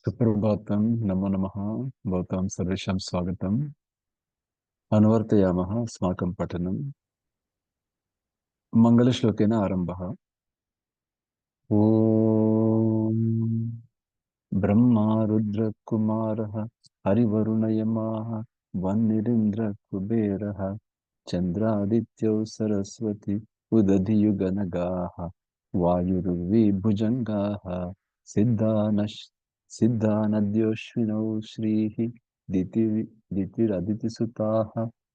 सुप्रभातं नमो नमः भवतां सर्वेषां स्वागतम् अनुवर्तयामः अस्माकं पठनं मङ्गलश्लोकेन आरम्भः ॐ ब्रह्मा रुद्रकुमारः हरिवरुणयमाः वह्निरिन्द्रकुबेरः चन्द्रादित्यो सरस्वती उदधियुगनगाः वायुर्विभुजङ्गाः सिद्धानश् सिद्धानद्योऽश्विनौ श्रीः दिति दितिरदितिसुताः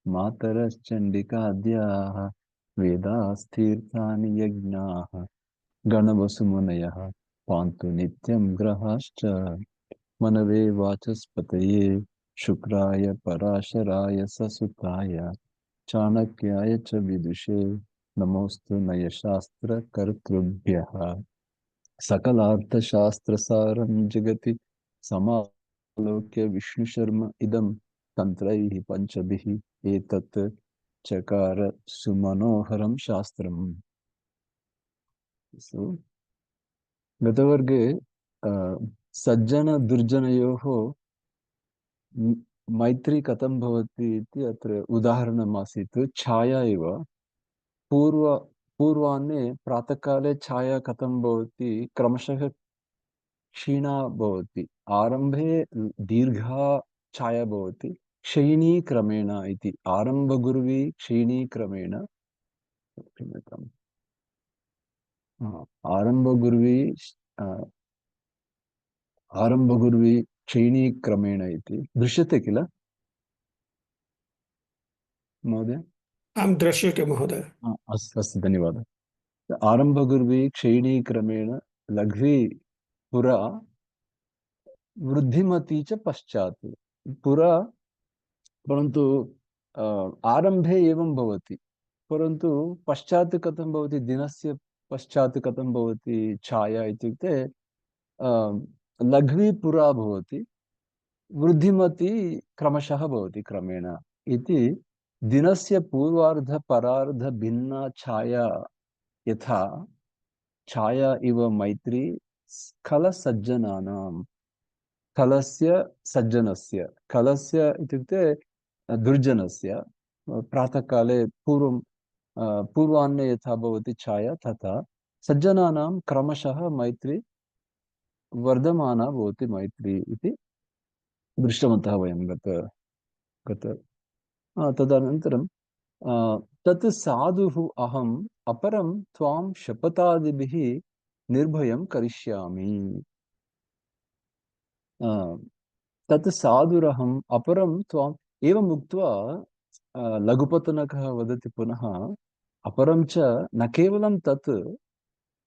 मातरश्चण्डिकाद्याः वेदास्तीर्थानि यज्ञाः गणवसुमुनयः पान्तु नित्यं ग्रहाश्च मनवे वाचस्पतये शुक्राय पराशराय ससुताय चाणक्याय च विदुषे नमोऽस्तु नयशास्त्रकर्तृभ्यः सकलार्थशास्त्रसारं जगति समालोक्य विष्णुशर्म इदं तन्त्रैः पञ्चभिः एतत् चकार सुमनोहरं शास्त्रम्। So, गतवर्गे सज्जनदुर्जनयोः मैत्री कथं भवति इति अत्र उदाहरणमासीत्। छाया इव पूर्व पूर्वाह्ने प्रातःकाले छाया कथं भवति, क्रमशः क्षीणा भवति। आरम्भे दीर्घा छाया भवति, क्षीणी क्रमेण इति। आरम्भगुर्वी क्षीणी क्रमेण, क्षम्यताम्, आरम्भगुर्वी आरम्भगुर्वी क्षीणी क्रमेण इति दृश्यते किल महोदय? आं दृश्यते महोदय। अस्तु अस्तु, धन्यवादः। आरम्भगुर्वी क्षीणी क्रमेण लघ्वी पुरा वृद्धिमती च पश्चात्। पुरा, परन्तु आरम्भे एवं भवति, परन्तु पश्चात् कथं भवति, दिनस्य पश्चात् कथं भवति छाया इत्युक्ते लघ्वी पुरा भवति, वृद्धिमती क्रमशः भवति क्रमेण इति। दिनस्य पूर्वार्ध परार्ध भिन्ना छाया यथा छाया इव मैत्री खलसज्जनानां, खलस्य सज्जनस्य, खलस्य इत्युक्ते दुर्जनस्य प्रातःकाले पूर्वाह्ने यथा भवति छाया, तथा सज्जनानां क्रमशः मैत्री वर्धमाना भवति मैत्री इति दृष्टवन्तः वयं गत तदनन्तरं तत् साधुः अहम् अपरं त्वां शपथादिभिः निर्भयं करिष्यामि। तत् साधुरहम् अपरं त्वाम् एवम् उक्त्वा लघुपतनकः वदति पुनः, अपरं च न केवलं तत्,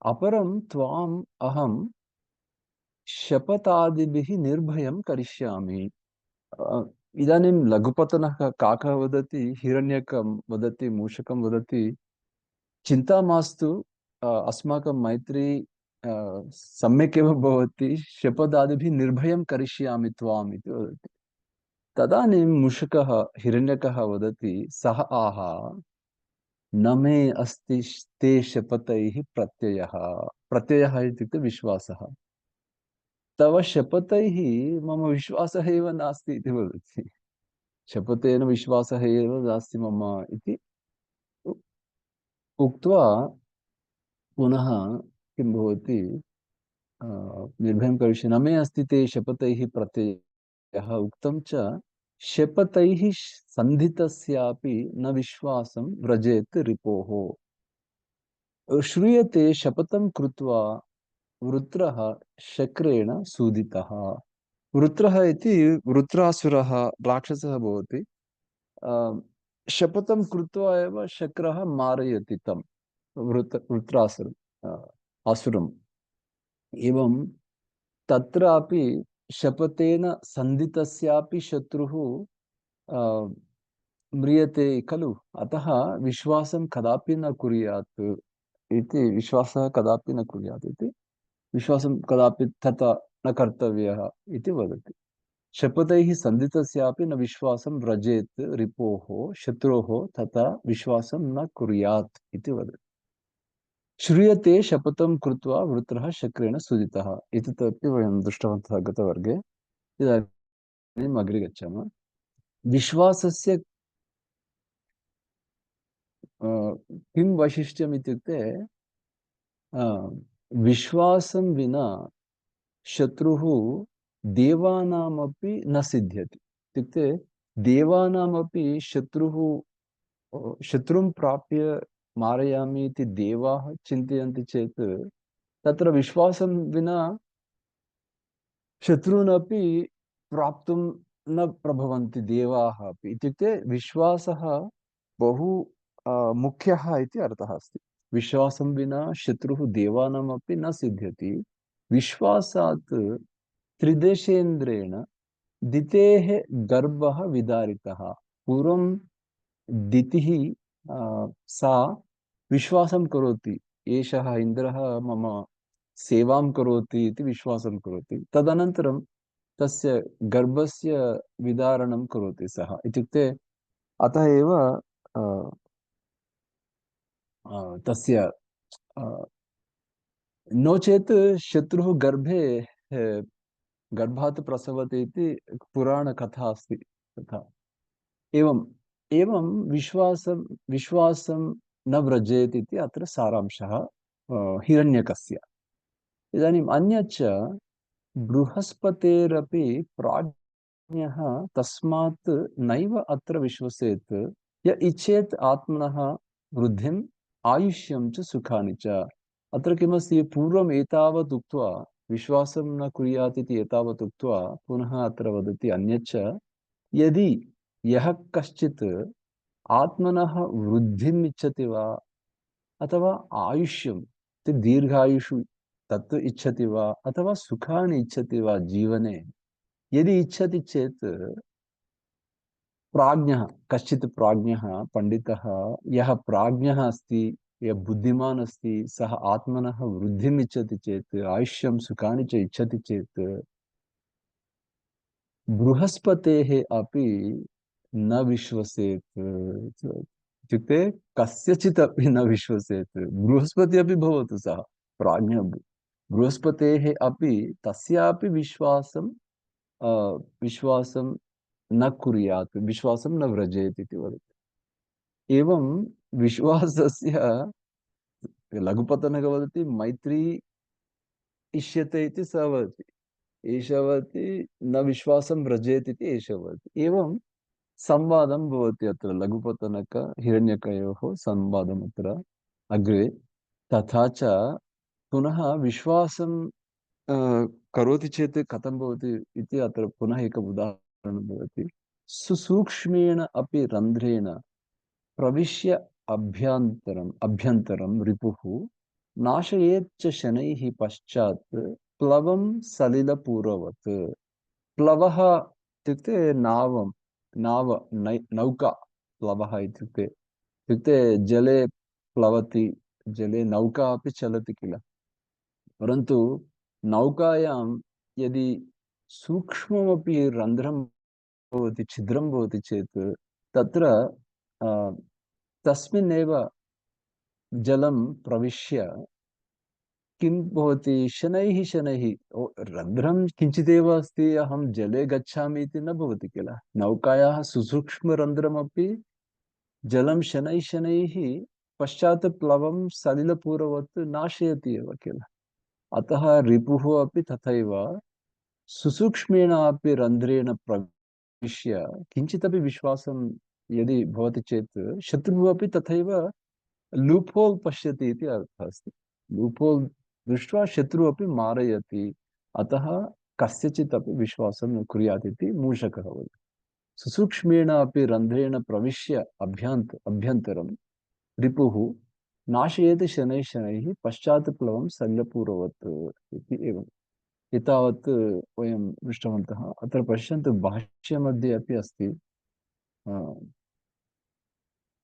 अपरं त्वाम् अहं शपथादिभिः निर्भयं करिष्यामि। इदानीं लघुपतनः काकः वदति, हिरण्यकं वदति, मूषकं वदति, चिन्ता मास्तु, अस्माकं मैत्री सम्यक् एव भवति, शपथादिभिः निर्भयं करिष्यामि त्वाम् इति वदति। तदानीं मूषकः हिरण्यकः वदति, सः आह न मे अस्ति ते शपथैः प्रत्ययः। प्रत्ययः इत्युक्ते विश्वासः। तव शपथैः मम विश्वासः एव नास्ति इति वदति। शपथेन विश्वासः एव नास्ति मम इति उक्त्वा पुनः किं भवति, निर्भयं करिष्ये, न मे अस्ति ते शपथैः प्रत्ययः उक्तं च शपथैः सन्धितस्यापि न विश्वासं व्रजेत् रिपोः। श्रूयते शपथं कृत्वा वृत्रः शक्रेण सूदितः। वृत्रः इति वृत्रासुरः राक्षसः भवति। शपथं कृत्वा एव शक्रः मारयति तं वृत्रासुरम्, असुरम्। एवं तत्रापि शपथेन सन्धितस्यापि शत्रुः म्रियते खलु, अतः विश्वासं कदापि न कुर्यात् इति, विश्वासः कदापि न कुर्यात् इति, विश्वासं कदापि तथा न कर्तव्यः इति वदति। शपथैः सन्धितस्यापि न विश्वासं व्रजेत् रिपोः, शत्रोः तथा विश्वासं न कुर्यात् इति वदति। श्रूयते शपथं कृत्वा वृत्रः शक्रेण सुदितः। एतदपि वयं दृष्टवन्तः गतवर्गे। इदानीम् अग्रे गच्छामः। विश्वासस्य किं वैशिष्ट्यम् इत्युक्ते अ, विश्वासं विना शत्रुः देवानामपि न सिद्ध्यति। इत्युक्ते देवानामपि शत्रुः शत्रुं प्राप्य मारयामि इति देवाः चिन्तयन्ति चेत् तत्र विश्वासं विना शत्रूनपि प्राप्तुं न प्रभवन्ति देवाः अपि। इत्युक्ते विश्वासः बहु मुख्यः इति अर्थः अस्ति। विश्वासं विना शत्रुः देवानामपि न सिद्ध्यति। विश्वासात् त्रिदशेन्द्रेण दितेः गर्भः विदारितः। पूर्वं दितिः सा विश्वासं करोति, एषः इन्द्रः मम सेवां करोति इति विश्वासं करोति। तदनन्तरं तस्य गर्भस्य विदारणं करोति सः। इत्युक्ते अतः एव तस्य अ, नो चेत् शत्रुः गर्भे गर्भात् प्रसवति इति पुराणकथा अस्ति। तथा एवम् एवं विश्वासं विश्वासं न व्रजेत् इति अत्र सारांशः हिरण्यकस्य। इदानीम् अन्यच्च बृहस्पतेरपि प्राज्ञः तस्मात् नैव अत्र विश्वसेत् य इच्छेत् आत्मनः वृद्धिम् आयुष्यं च सुखानि च। अत्र किमस्ति, पूर्वम् एतावत् उक्त्वा विश्वासं न कुर्यात् इति एतावत् उक्त्वा पुनः अत्र वदति अन्यच्च यदि यः कश्चित् आत्मनः वृद्धिम् इच्छति वा अथवा आयुष्यं दीर्घायुषु तत् इच्छति वा अथवा सुखानि इच्छति वा जीवने, यदि इच्छति चेत् प्राज्ञः कश्चित् प्राज्ञः पंडितः यः प्राज्ञः अस्ति, यः बुद्धिमान् अस्ति, सः आत्मनः वृद्धिम् इच्छति चेत् आयुष्यं सुखानि च इच्छति चेत् बृहस्पतेः अपि न विश्वसेत्। इत्युक्ते कस्यचित् अपि न विश्वसेत्। बृहस्पति अपि भवतु सः प्राज्ञः, बृहस्पतेः अपि तस्यापि अ, विश्वासं न कुर्यात्, विश्वासं न व्रजेत् इति वदति। एवं विश्वासस्य लघुपतनः वदति मैत्री इष्यते इति सः वदति, एषः वदति न विश्वासं व्रजेत् इति एषः वदति। एवं संवादं भवति अत्र लघुपतनक हिरण्यकयोः संवादम् अत्र अग्रे। तथा च पुनः विश्वासं करोति चेत् कथं भवति इति अत्र पुनः एकम् उदाहरणं भवति। सुसूक्ष्मेण अपि रन्ध्रेण प्रविश्य अभ्यन्तरं रिपुः नाशयेच्च शनैः पश्चात् प्लवं सलिलपूर्ववत्। प्लवः इत्युक्ते नौका। प्लवः इत्युक्ते जले प्लवति, जले नौका अपि चलति किल। परन्तु नौकायां यदि सूक्ष्ममपि रन्ध्रं भवति, छिद्रं भवति चेत् तत्र अ, तस्मिन्नेव जलं प्रविश्य किं भवति, शनैः शनैः रन्ध्रं किञ्चिदेव अस्ति, अहं जले गच्छामि इति न भवति किल। नौकायाः सुसूक्ष्मरन्ध्रमपि जलं शनैः शनैः पश्चात् प्लवं सलिलपूर्ववत् नाशयति एव किल। अतः रिपुः अपि तथैव सुसूक्ष्मेण अपि रन्ध्रेण प्रविश्य किञ्चिदपि विश्वासं यदि भवति चेत् शत्रुः अपि तथैव लूप् होल् पश्यति इति अर्थः अस्ति। लूप् होल् दृष्ट्वा शत्रुः अपि मारयति। अतः कस्यचित् अपि विश्वासं न कुर्यात् इति मूषकः वदति। सुसूक्ष्मेण अपि रन्ध्रेण प्रविश्य अभ्यन्तरं रिपुः नाशयेत् शनैः शनैः पश्चात् प्लवं सलिलपूर्ववत् इति। एवम् एतावत् वयं दृष्टवन्तः। अत्र पश्यन्तु भाष्यमध्ये अपि अस्ति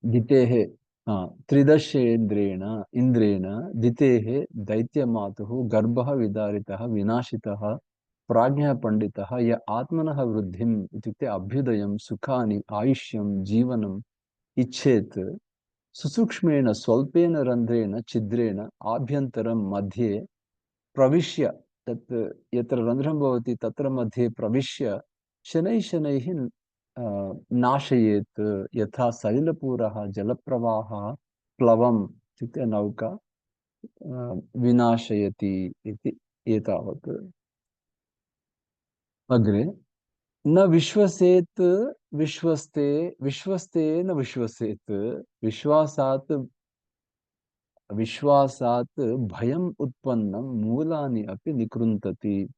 दितेः त्रिदशेन्द्रेण इन्द्रेण दितेः दैत्यमातुः गर्भः विदारितः विनाशितः प्राज्ञः पण्डितः य आत्मनः वृद्धिम् इत्युक्ते अभ्युदयं सुखानि आयुष्यं जीवनम् इच्छेत् सुसूक्ष्मेण स्वल्पेन रन्ध्रेण छिद्रेण आभ्यन्तरं मध्ये प्रविश्य, तत् यत्र रन्ध्रं भवति तत्र मध्ये प्रविश्य शनैः शनैः नाशयेत्, यथा सलिलपूरः जलप्रवाहः प्लवम् इत्युक्ते नौका विनाशयति इति। एतावत्। अग्रे, न विश्वसेत् विश्वस्ते, विश्वस्ते न विश्वसेत्, विश्वासात् विश्वासात् भयम् उत्पन्नं मूलानि अपि निकृन्तति।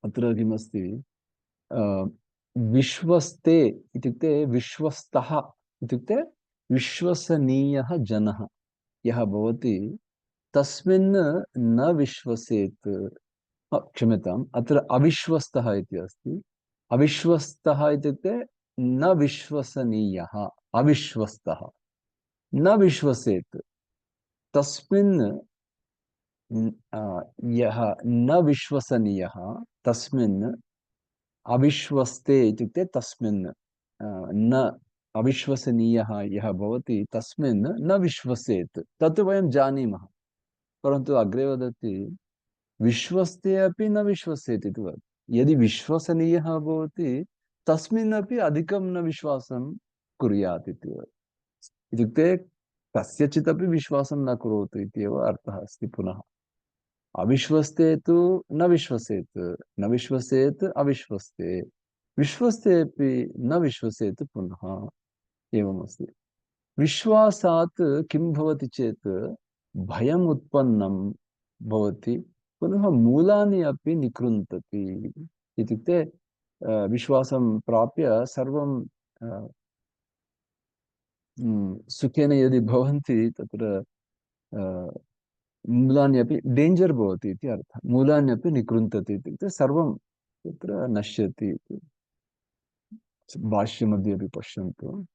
अत्र किमस्ति, अ, विश्वस्ते इत्युक्ते विश्वस्तः इत्युक्ते विश्वसनीयः जनः यः भवति तस्मिन् न विश्वसेत्। क्षम्यताम्, अत्र अविश्वस्तः इति अस्ति। अविश्वस्तः इत्युक्ते न विश्वसनीयः, अविश्वस्तः न विश्वसेत् तस्मिन् यः न विश्वसनीयः तस्मिन्, अविश्वस्ते इत्युक्ते तस्मिन् न अविश्वसनीयः यः भवति तस्मिन् न विश्वसेत्, तत् वयं जानीमः। परन्तु अग्रे वदति विश्वस्ते अपि न विश्वसेत् इति वदति। यदि विश्वसनीयः भवति तस्मिन्नपि अधिकं न विश्वासं कुर्यात् इति वदति। इत्युक्ते कस्यचित् अपि विश्वासं न करोतु इत्येव अर्थः अस्ति। पुनः अविश्वस्ते तु न विश्वसेत्, न विश्वसेत् अविश्वस्ते, विश्वस्ते अपि न विश्वसेत् पुनः, एवमस्ति। विश्वासात् किं भवति चेत् भयम् उत्पन्नं भवति, पुनः मूलानि अपि निकृन्तति। इत्युक्ते विश्वासं प्राप्य सर्वं सुखेन यदि भवन्ति तत्र मूलानि अपि डेञ्जर् भवति इति अर्थः। मूलानि अपि निकृन्तति इत्युक्ते सर्वं तत्र नश्यति इति। भाष्यमध्ये अपि पश्यन्तु।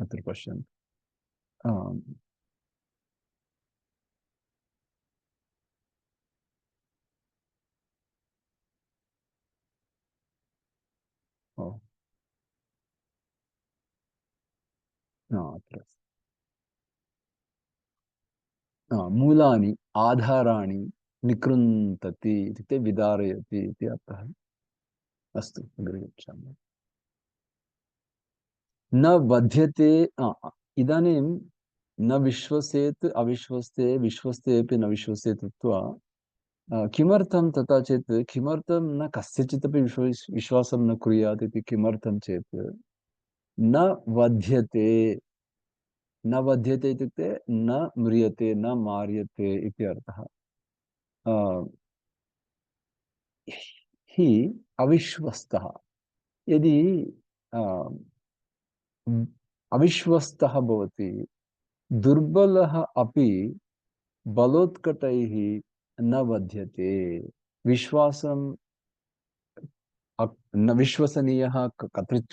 अत्र पश्यन्तु। आम्, ओ, अत्र अस्ति। मूलानि आधाराणि निकृन्तति इत्युक्ते विदारयति इति अर्थः। अस्तु, अग्रे गच्छामः। न बध्यते, इदानीं न विश्वसेत् अविश्वस्ते, विश्वस्ते अपि न विश्वसेत् उक्त्वा किमर्थं तथा चेत् किमर्थं न कस्यचिदपि विश्वासं न कुर्यात् इति किमर्थं चेत् न वध्यते, न वध्यते इत्युक्ते न म्रियते न मार्यते इति अर्थः। अ, हि अविश्वस्तः, यदि अ, अविश्वस्तः भवति, दुर्बलः अपि बलोत्कटैः न वध्यते। विश्वासं न विश्वसनीयः,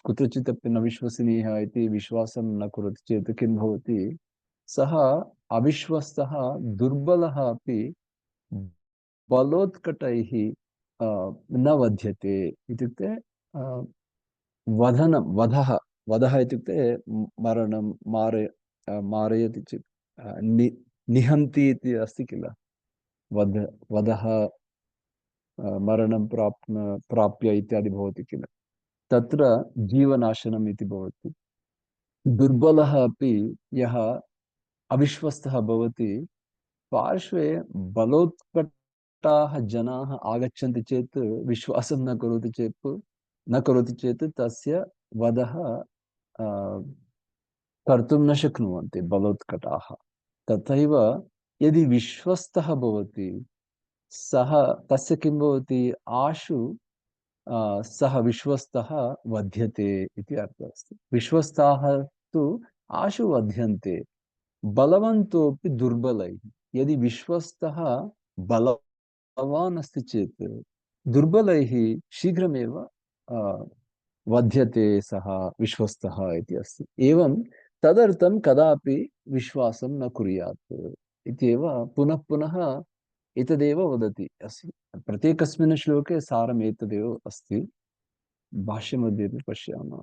कुत्रचित् अपि न विश्वसनीयः इति विश्वासं न करोति चेत् किं भवति, सः अविश्वस्तः दुर्बलः अपि बलोत्कटैः न वध्यते। इत्युक्ते वधः, वधः इत्युक्ते मरणं, मारयति चेत् निहन्ति इति अस्ति किल। वधः मरणं प्राप्य इत्यादि भवति किल, तत्र जीवनाशनम् इति भवति। दुर्बलः अपि यः अविश्वस्तः भवति, पार्श्वे बलोत्कटाः जनाः आगच्छन्ति चेत् विश्वासं न करोति चेत् तस्य वधः कर्तुं न शक्नुवन्ति बलोत्कटाः। तथैव यदि विश्वस्तः भवति, सः, तस्य किं भवति, आशु सः विश्वस्तः वध्यते इति अर्थः अस्ति। विश्वस्ताः तु आशु वध्यन्ते, बलवन्तोऽपि दुर्बलैः। यदि विश्वस्तः बलवान् अस्ति चेत् दुर्बलैः शीघ्रमेव वध्यते सः विश्वस्तः इति अस्ति। एवं तदर्थं कदापि विश्वासं न कुर्यात् इत्येव पुनः पुनः एतदेव वदति अस्ति। प्रत्येकस्मिन् श्लोके सारम् एतदेव अस्ति। भाष्यमध्ये अपि पश्यामः।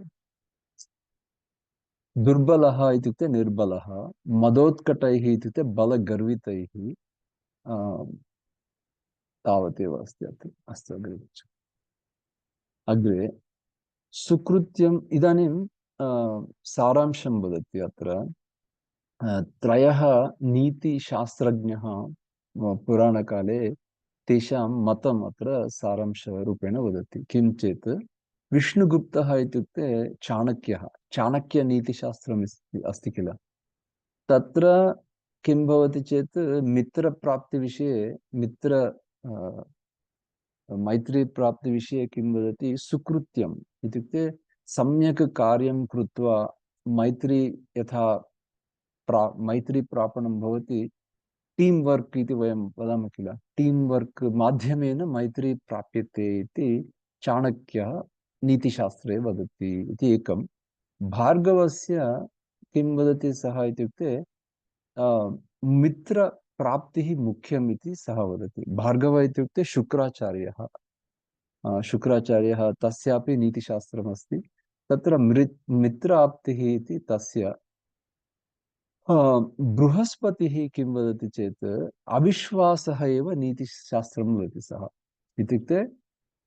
दुर्बलः इत्युक्ते निर्बलः, मदोत्कटैः इत्युक्ते बलगर्वितैः। तावदेव अस्ति अत्र। अस्तु अग्रे गच्छामः। अग्रे सुकृत्यम् इदानीं सारांशं वदति अत्र। त्रयः नीतिशास्त्रज्ञः पुराणकाले तेषां मतम् अत्र सारांशरूपेण वदति। किं चेत् विष्णुगुप्तः इत्युक्ते चाणक्यः, चाणक्यनीतिशास्त्रम् अस्ति किल, तत्र किं भवति चेत् मित्रप्राप्तिविषये मित्र मैत्रीप्राप्तिविषये किं वदति, सुकृत्यम् इत्युक्ते सम्यक् कार्यं कृत्वा मैत्री यथा मैत्रीप्रापणं भवति, टीम् वर्क् इति वयं वदामः किल, टीम् वर्क् माध्यमेन मैत्री प्राप्यते इति चाणक्यः नीतिशास्त्रे वदति इति एकं। भार्गवस्य किं वदति सः इत्युक्ते मित्रप्राप्तिः मुख्यम् इति सः वदति। भार्गव इत्युक्ते शुक्राचार्यः। शुक्राचार्यः तस्यापि नीतिशास्त्रमस्ति। तत्र मित्राप्तिः इति तस्य। बृहस्पतिः किं वदति चेत् अविश्वासः एव नीतिशास्त्रं वदति सः। इत्युक्ते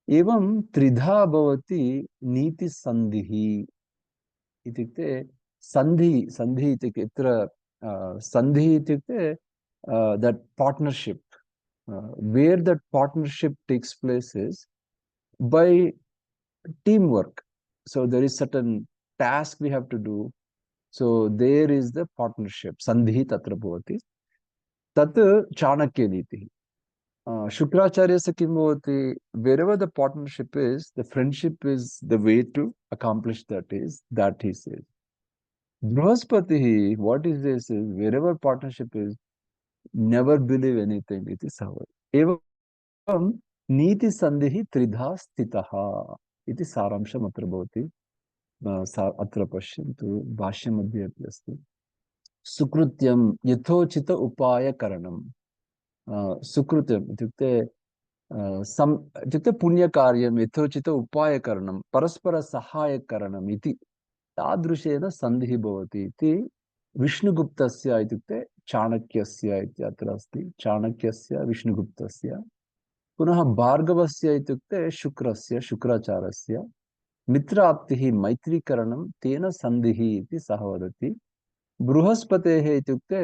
एवं त्रिधा भवति नीतिसन्धिः। इत्युक्ते सन्धि इत्युक्ते यत्र सन्धिः इत्युक्ते that partnership, where that partnership takes place is by teamwork. So there is certain task we have to do. So there is the partnership. Sandhi tatra bhavati. Tat Chanakya niti. Shukracharya se kim bhavati. Wherever the partnership is, the friendship is the way to accomplish that he says. Brihaspati, what is this is, wherever partnership is, never believe anything. It is how. एवं नीति संधि त्रिधा स्थितः इति सारांशम् अत्र भवति। अत्र पश्यन्तु भाष्यमध्ये अपि अस्ति। सुकृत्यं यथोचित उपायकरणं। सुकृत्यम् इत्युक्ते पुण्यकार्यं यथोचित उपायकरणं परस्परसहायकरणम् इति तादृशेन सन्धिः भवति इति विष्णुगुप्तस्य इत्युक्ते चाणक्यस्य इति अत्र अस्ति। चाणक्यस्य विष्णुगुप्तस्य। पुनः भार्गवस्य इत्युक्ते शुक्राचार्यस्य। मित्राप्तिः मैत्रीकरणं तेन सन्धिः इति सः वदति। बृहस्पतेः इत्युक्ते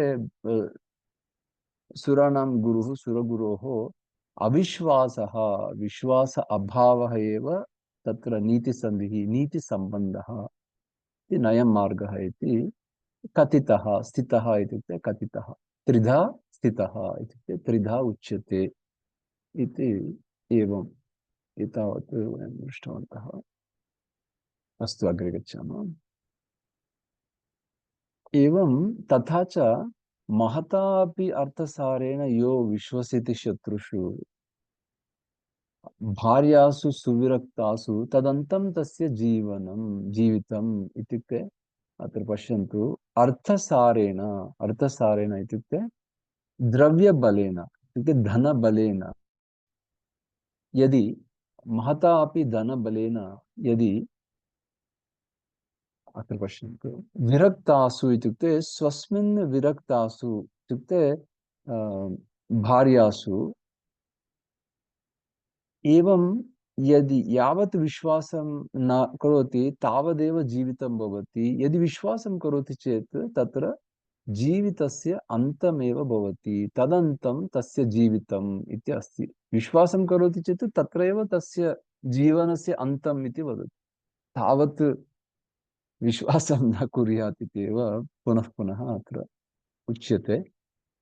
सुराणां गुरुः, सुरगुरोः अविश्वासः, विश्वास अभावः एव तत्र नीतिसन्धिः, नीतिसम्बन्धः इति नयं मार्गः इति कथितः। स्थितः इत्युक्ते कथितः। त्रिधा स्थितः इत्युक्ते त्रिधा उच्यते इति एवम् एतावत् वयं दृष्टवन्तः। अस्तु अग्रे गच्छामः। एवं तथा च महतापि अर्थसारेण यो विश्वसिति शत्रुषु भार्यासु सुविरक्तासु तदन्तं तस्य जीवितम् इत्युक्ते अत्र पश्यन्तु अर्थसारेण। अर्थसारेण इत्युक्ते द्रव्यबलेन इत्युक्ते धनबलेन। यदि महता अपि धनबलेन यदि अत्र पश्यन्तु विरक्तासु इत्युक्ते स्वस्मिन् विरक्तासु इत्युक्ते भार्यासु एवं यदि यावत् विश्वासं न करोति तावदेव जीवितं भवति। यदि विश्वासं करोति चेत् तत्र जीवितस्य अन्तमेव भवति। तदन्तं तस्य जीवितम् इति अस्ति। विश्वासं करोति चेत् तत्रैव तस्य जीवनस्य अन्तम् इति वदति। तावत् विश्वासं न कुर्यात् इत्येव पुनः पुनः अत्र उच्यते।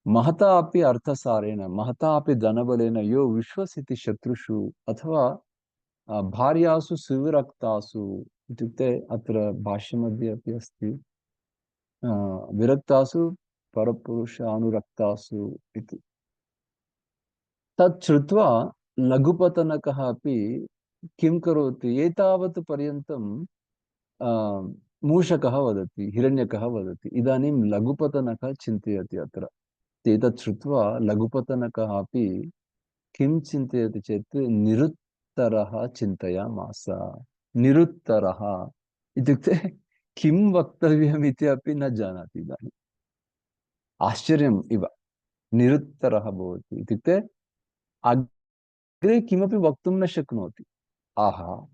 महता अपि अर्थसारेण, महता अपि धनबलेन यो विश्वसिति शत्रुषु अथवा भार्यासु सुविरक्तासु इत्युक्ते अत्र भाष्यमध्ये अपि अस्ति विरक्तासु परपुरुषानुरक्तासु इति। तत् श्रुत्वा लघुपतनकः अपि किं करोति, एतावत् पर्यन्तं मूषकः वदति, हिरण्यकः वदति, इदानीं लघुपतनकः चिन्तयति अत्र। एतत् श्रुत्वा लघुपतनकः अपि किं चिन्तयति चेत् निरुत्तरः चिन्तयामास। निरुत्तरः इत्युक्ते किं वक्तव्यम् इति अपि न जानाति इदानीम्। आश्चर्यम् इव निरुत्तरः भवति इत्युक्ते अग्रे किमपि वक्तुं न शक्नोति। आहा,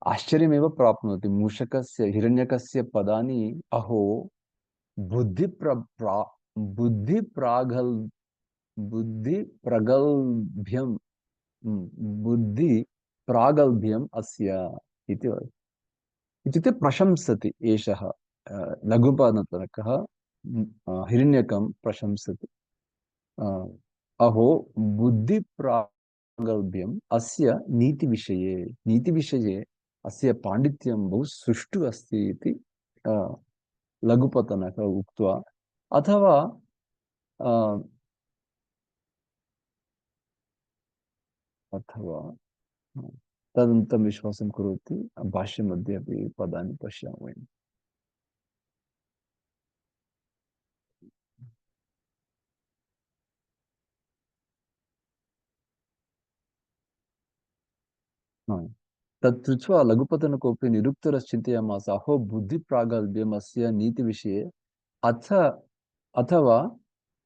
आश्चर्यमेव प्राप्नोति। मूषकस्य हिरण्यकस्य पदानि अहो बुद्धिप्र प्रा बुद्धिप्रागल् बुद्धिप्रगल्भ्यं बुद्धिप्रागल्भ्यम् अस्य इति वदति। इत्युक्ते प्रशंसति एषः लघुपदनतरकः हिरण्यकं प्रशंसति। अ, अहो बुद्धिप्रागल्भ्यम् अस्य नीतिविषये अस्य पाण्डित्यं बहु सुष्ठु अस्ति इति अ, लघुपतनकः उक्त्वा अथवा अ, अथवा तदन्तं विश्वासं करोति। भाष्यमध्ये अपि पदानि पश्यामः वयम्। हा। तत् श्रुत्वा लघुपतनकोऽपि निरुक्तरश्चिन्तयामास अहो बुद्धिप्रागल्भ्यमस्य नीतिविषये अथ अथवा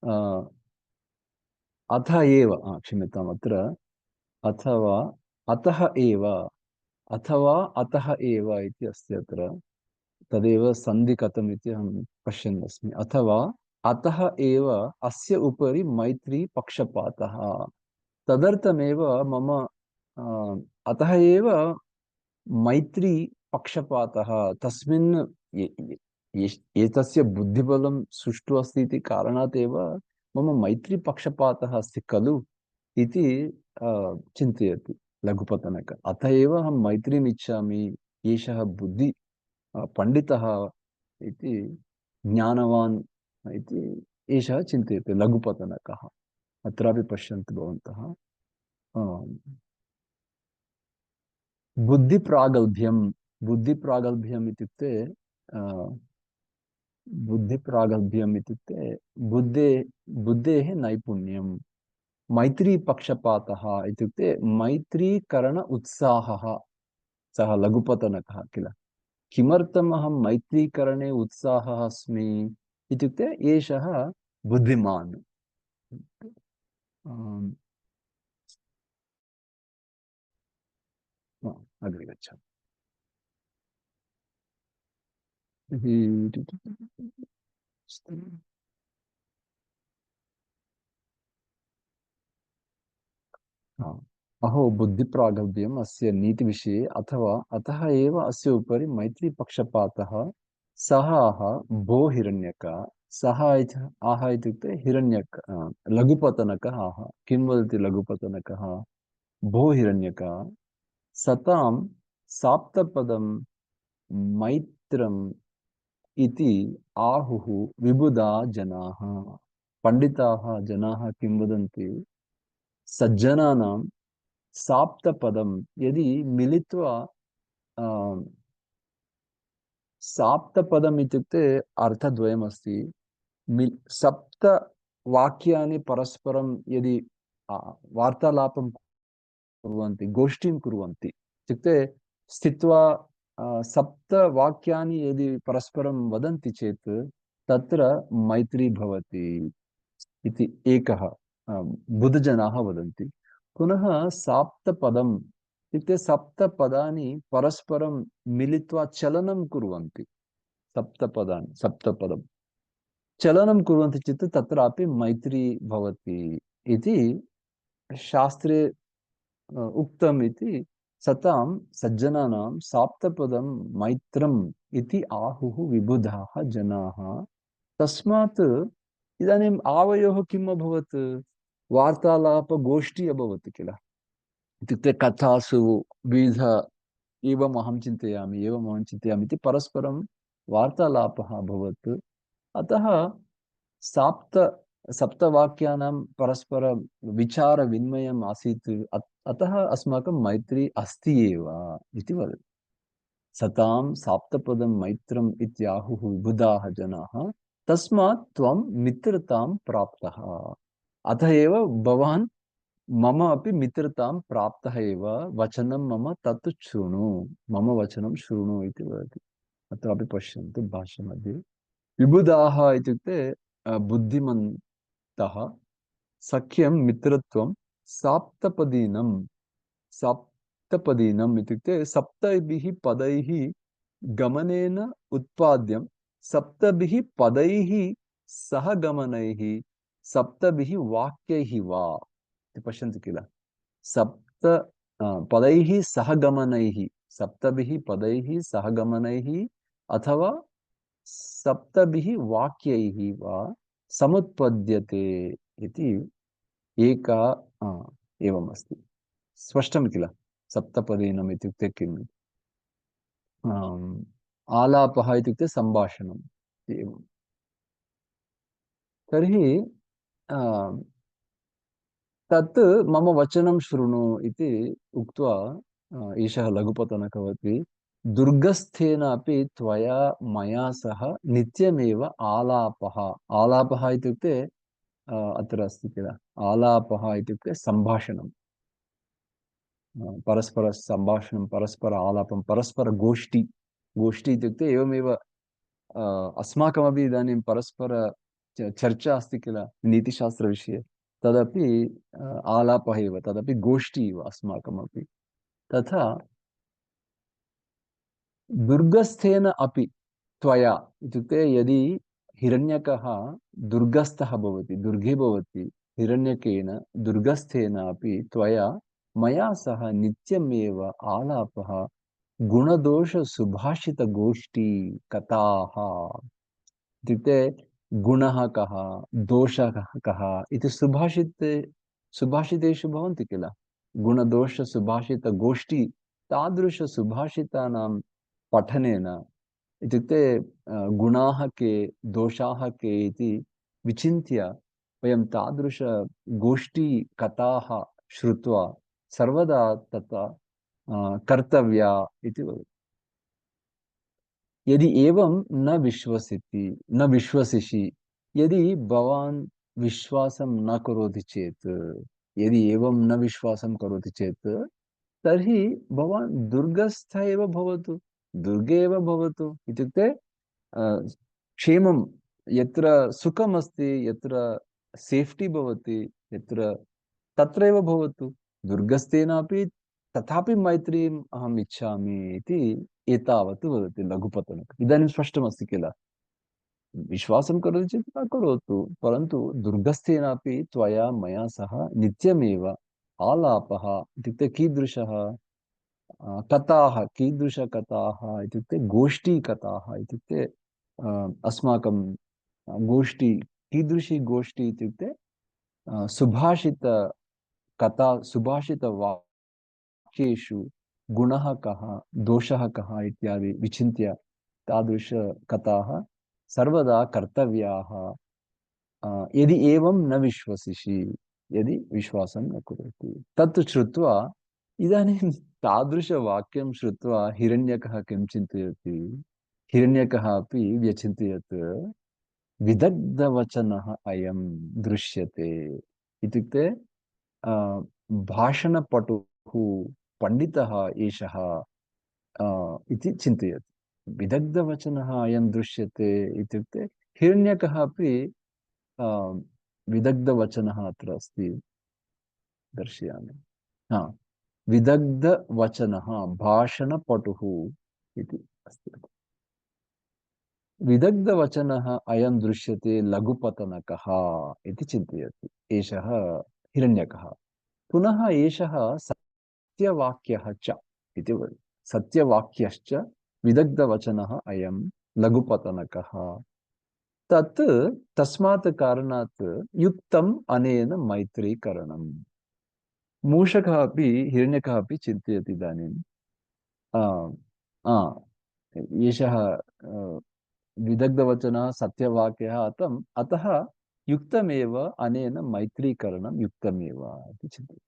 अ, अथ एव क्षम्यताम् अत्र अथवा अतः एव अथवा अतः एव इति अस्ति अत्र। तदेव सन्धि कथम् इति अहं पश्यन् अस्मि। अथवा अतः एव अस्य उपरि मैत्री पक्षपातः। तदर्थमेव मम अतः एव मैत्री पक्षपातः तस्मिन् एतस्य बुद्धिबलं सुष्ठु अस्ति इति कारणात् एव मम मैत्री पक्षपातः अस्ति खलु इति चिन्तयति लघुपतनक। अतः एव अहं मैत्रीम् इच्छामि। एषः पंडितः इति ज्ञानवान् इति एषः चिन्तयति लघुपतनकः। अत्रापि पश्यन्तु भवन्तः। बुद्धिप्रागल्भ्यं बुद्धिप्रागल्भ्यम् इत्युक्ते बुद्धिप्रागल्भ्यम् इत्युक्ते बुद्धेः नैपुण्यं। मैत्रीपक्षपातः इत्युक्ते मैत्रीकरण उत्साहः। सः लघुपतनकः किल। किमर्थम् अहं मैत्रीकरणे उत्साहः अस्मि इत्युक्ते एषः बुद्धिमान्। आम्, अग्रे गच्छामि। हा। अहो बुद्धिप्रागल्भ्यम् अस्य नीतिविषये अथवा अतः एव अस्य उपरि मैत्रीपक्षपातः। सः भो हिरण्यक। सः आह इत्युक्ते हिरण्यक लघुपतनकः आह। किं वदति लघुपतनकः? भो हिरण्यक सतां साप्तपदं मैत्रम् इति आहुः विबुधा जनाः। पंडिताः जनाः किं वदन्ति? सज्जनानां साप्तपदं यदि मिलित्वा अ, साप्तपदम् इत्युक्ते अर्थद्वयमस्ति। सप्त वाक्यानि परस्परं यदि अ, वार्तालापं कुर्वन्ति गोष्ठीं कुर्वन्ति इत्युक्ते स्थित्वा सप्त वाक्यानि यदि परस्परं वदन्ति चेत् तत्र मैत्री भवति इति एकः बुधजनाः वदन्ति। पुनः साप्तपदम् इत्युक्ते सप्तपदानि परस्परं मिलित्वा चलनं कुर्वन्ति। सप्तपदं चलनं कुर्वन्ति चेत् तत्रापि मैत्री भवति इति शास्त्रे उक्तम् इति। सतां सज्जनानां साप्तपदं मैत्रम् इति आहुः विबुधाः जनाः। तस्मात् इदानीम् आवयोः किम् अभवत्? वार्तालापगोष्ठी अभवत् किल। इत्युक्ते कथासु विविध एवम् अहं चिन्तयामि इति परस्परं वार्तालापः अभवत्। अतः साप्त सप्तवाक्यानां परस्पर विचारविनिमयम् आसीत्। अतः अस्माकं मैत्री अस्ति एव इति वदति। सतां साप्तपदं मैत्रम् इत्याहुः विबुधाः जनाः। तस्मात् त्वं मित्रतां प्राप्तः। अतः एव भवान् मम अपि मित्रतां प्राप्तः एव वचनं मम तत् शृणु मम वचनं शृणु इति वदति अत्रापि पश्यन्तु भाष्यमध्ये विबुधाः इत्युक्ते बुद्धिमन्तः सख्यं मित्रत्वं साप्तपदीनं सप्तपदीनम् इत्युक्ते सप्तभिः पदैः गमनेन उत्पाद्यं सप्तभिः पदैः सह गमनैः सप्तभिः वाक्यैः वा इति पश्यन्ति किल सप्त पदैः सह गमनैः सप्तभिः पदैः सह गमनैः अथवा सप्तभिः वाक्यैः वा समुत्पद्यते इति एका एवमस्ति स्पष्टं किल सप्तपदीनम् इत्युक्ते किम् आलापः इत्युक्ते सम्भाषणम् एवं तर्हि तत् मम वचनं शृणु इति उक्त्वा एषः लघुपतनकः वदति दुर्गस्थेन अपि त्वया मया सह नित्यमेव आलापः आलापः इत्युक्ते अत्र अस्ति किल आलापः इत्युक्ते सम्भाषणं परस्पर सम्भाषणं परस्पर आलापं परस्पर गोष्ठी गोष्ठी इत्युक्ते एवमेव अस्माकमपि इदानीं परस्पर चर्चा अस्ति किल नीतिशास्त्रविषये तदपि आलापः एव तदपि गोष्ठी एव अस्माकमपि तथा दुर्गस्थेन अपि त्वया इत्युक्ते यदि हिरण्यकः दुर्गस्थः भवति दुर्गे भवति हिरण्यकेन दुर्गस्थेन अपि त्वया मया सह नित्यमेव आलापः गुणदोषसुभाषितगोष्ठी कथाः इत्युक्ते गुणः कः दोषः कः इति सुभाषितेषु भवन्ति किल गुणदोषसुभाषितगोष्ठी तादृशसुभाषितानां पठनेन इत्युक्ते गुणाः के दोषाः के इति विचिन्त्य वयं तादृशगोष्ठी कथाः श्रुत्वा सर्वदा तथा कर्तव्या इति वदति यदि एवं न विश्वसिषि यदि भवान् विश्वासं न करोति चेत् यदि एवं न विश्वासं करोति चेत् तर्हि भवान् दुर्गस्थ एव भवतु दुर्गे एव भवतु इत्युक्ते क्षेमं यत्र सुखमस्ति यत्र सेफ्टी भवति यत्र तत्रैव भवतु दुर्गस्थेनापि तथापि मैत्रीम् अहम् इच्छामि इति एतावत् वदति लघुपतनकः इदानीं स्पष्टमस्ति किल विश्वासं करोति चेत् न करोतु परन्तु दुर्गस्थेनापि त्वया मया सह नित्यमेव आलापः इत्युक्ते कीदृशः कथाः कीदृशकथाः इत्युक्ते गोष्ठीकथाः इत्युक्ते अस्माकं गोष्ठी कीदृशी गोष्ठी इत्युक्ते सुभाषितकथा सुभाषितवाक्येषु गुणः कः दोषः कः इत्यादि विचिन्त्य तादृशकथाः सर्वदा कर्तव्याः यदि एवं न विश्वसिषि यदि विश्वासं न करोति तत् श्रुत्वा इदानीं तादृशवाक्यं श्रुत्वा हिरण्यकः किं चिन्तयति हिरण्यकः अपि व्यचिन्तयत् विदग्धवचनः अयं दृश्यते इत्युक्ते भाषणपटुः पण्डितः एषः इति चिन्तयति विदग्धवचनः अयं दृश्यते इत्युक्ते हिरण्यकः अपि विदग्धवचनः अत्र अस्ति दर्शयामि हा विदग्धवचनः भाषणपटुः इति अस्ति विदग्धवचनः अयं दृश्यते लघुपतनकः इति चिन्तयति एषः हिरण्यकः पुनः एषः सत्यवाक्यः च इति वदति सत्यवाक्यश्च विदग्धवचनः अयं लघुपतनकः तत् तस्मात् कारणात् युक्तम् अनेन मैत्रीकरणम् मूषकः अपि हिरण्यकः अपि चिन्तयति इदानीं एषः विदग्धवचनः सत्यवाक्यः अतः युक्तमेव अनेन मैत्रीकरणं युक्तमेव इति चिन्तयति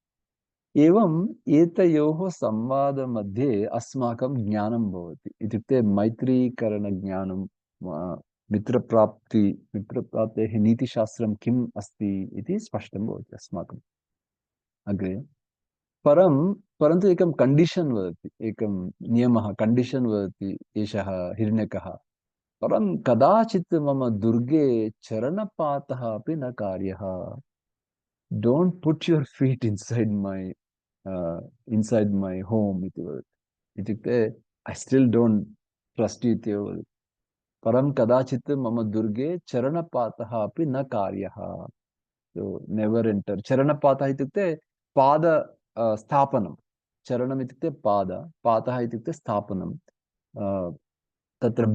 एवम् एतयोः संवादमध्ये अस्माकं ज्ञानं भवति इत्युक्ते मैत्रीकरणज्ञानं मित्रप्राप्तेः नीतिशास्त्रं किम् अस्ति इति स्पष्टं भवति अस्माकम् अग्रे परं परन्तु एकं कण्डीशन् वदति, एकं नियमः कण्डीशन् वदति एषः हिरण्यकः। परं कदाचित् मम दुर्गे चरणपातः अपि न कार्यः। Don't put your feet inside my home इति वदति। इत्युक्ते ऐ स्टिल डोंट ट्रस्ट यू इत्येव वदति। परं कदाचित् मम दुर्गे चरणपातः अपि न कार्यः। Never enter. चरणपातः इत्युक्ते पाद स्थापनं। चरणम् इत्युक्ते पाद, पातः इत्युक्ते स्थापनं। अ, तत्र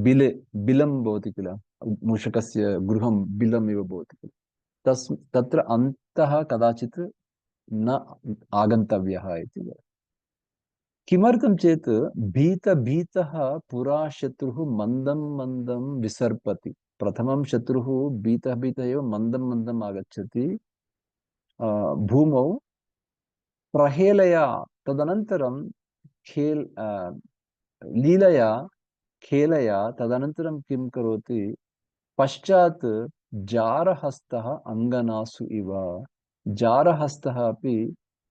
बिलं भवति किल, मूषकस्य गृहं बिलम् इव भवति किल, तत्र अन्तः कदाचित् न आगन्तव्यः इति वदति। किमर्थं चेत् भीतः पुरा शत्रुः मन्दं मन्दं विसर्पति। प्रथमं शत्रुः भीतः एव मन्दं मन्दम् आगच्छति भूमौ प्रहेलया, तदनन्तरं खेल लीलया खेलया, तदनन्तरं किं करोति, पश्चात् जारहस्तः अङ्गनासु इव। जारहस्तः अपि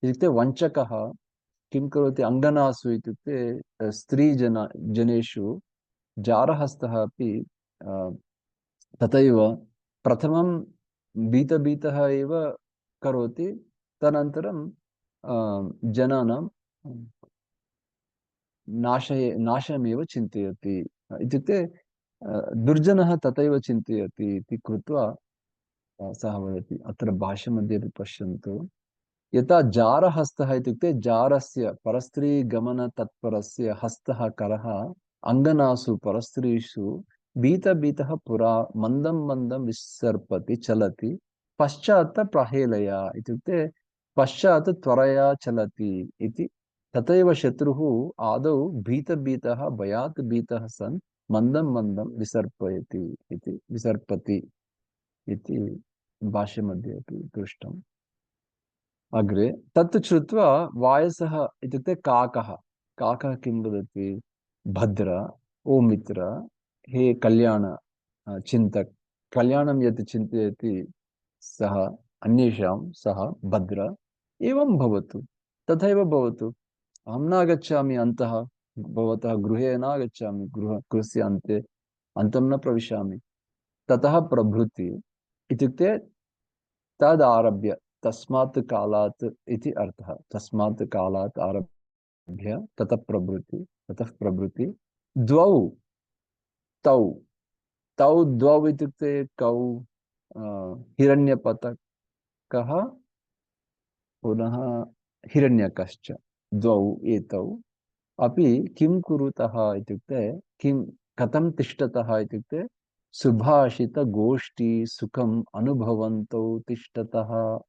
इत्युक्ते वञ्चकः किं करोति, अङ्गनासु इत्युक्ते जनेषु जारहस्तः अपि अ, तथैव प्रथमं भीतः एव करोति, तदनन्तरं जनानां नाशमेव चिन्तयति। इत्युक्ते दुर्जनः तथैव चिन्तयति इति कृत्वा सः वदति। अत्र भाष्यमध्ये अपि पश्यन्तु, यथा जारहस्तः इत्युक्ते जारस्य परस्त्रीगमनतत्परस्य हस्तः करः अङ्गनासु परस्त्रीषु भीतः पुरा मन्दं मन्दं विसर्पति चलति, पश्चात् प्रहेलया इत्युक्ते पश्चात् त्वरया चलति इति। तथैव शत्रुः आदौ भीतः भयात् भीतः सन् मन्दं मन्दं विसर्पयति इति, विसर्पति इति भाष्यमध्ये अपि दृष्टम्। अग्रे तत् श्रुत्वा वायसः इत्युक्ते काकः, काकः किं वदति, भद्र, ओ मित्र, हे कल्याण चिन्तक, कल्याणं यत् चिन्तयति सः अन्येषां, सः भद्र, एवं भवतु, तथैव भवतु। अहं न गच्छामि अन्तः, भवतः गृहे न गच्छामि, गृहस्य अन्ते अन्तं न प्रविशामि। ततः प्रभृति इत्युक्ते तदारभ्य, तस्मात् कालात् इति अर्थः। तस्मात् कालात् आरभ्य ततः प्रभृति द्वौ तौ, द्वौ इत्युक्ते कौ, हिरण्यपतकः पुनः हिरण्यकश्च, द्वौ एतौ अपि किं कुरुतः इत्युक्ते, किं कथं तिष्ठतः इत्युक्ते सुभाषितगोष्ठी सुखम् अनुभवन्तौ तिष्ठतः।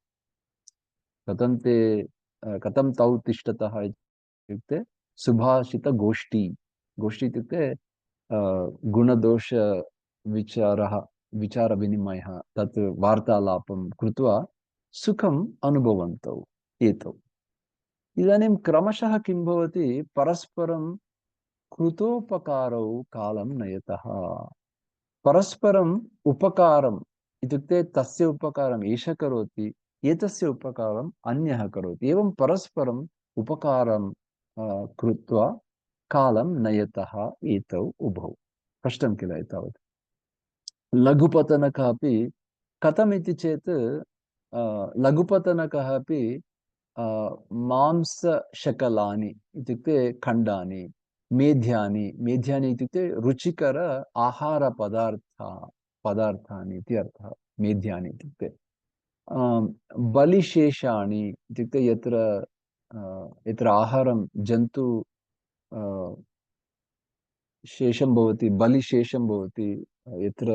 कथं ते कथं तौ तिष्ठतः इत्युक्ते सुभाषितगोष्ठी, गोष्ठी इत्युक्ते गुणदोष विचारः, विचारविनिमयः, तत् वार्तालापं कृत्वा सुखम् अनुभवन्तौ एतौ। इदानीं क्रमशः किं भवति, परस्परं कृतोपकारौ कालं नयतः। परस्परम् उपकारम् इत्युक्ते तस्य उपकारम् एषः करोति, एतस्य उपकारम् अन्यः करोति, एवं परस्परम् उपकारं कृत्वा कालं नयतः एतौ उभौ। कष्टं किल एतावत्। लघुपतनकः अपि कथमिति चेत् लघुपतनकः अपि मांसशकलानि इत्युक्ते खण्डानि, मेध्यानि इत्युक्ते रुचिकर पदार्थानि इति अर्थः। मेध्यानि इत्युक्ते बलिशेषाणि इत्युक्ते यत्र आहारं जन्तु अ, शेषं भवति, बलिशेषं भवति, यत्र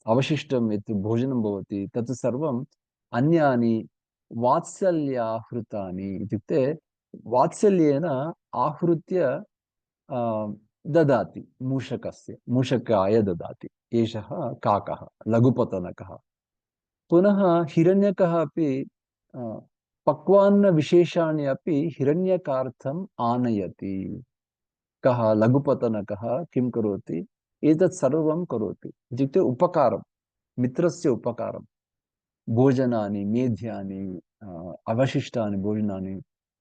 अवशिष्टं यत् भोजनं भवति, तत् सर्वम् अन्यानि वात्सल्याहृतानि इत्युक्ते वात्सल्येन आहृत्य अ, ददाति, मूषकाय ददाति। एषः काकः, लघुपतनकः। पुनः हिरण्यकः अपि अ, पक्वान्नविशेषाणि अपि हिरण्यकार्थम् आनयति। कः, लघुपतनकः किं करोति, एतत् सर्वं करोति इत्युक्ते उपकारं, मित्रस्य उपकारं, भोजनानि, मेध्यानि, अवशिष्टानि भोजनानि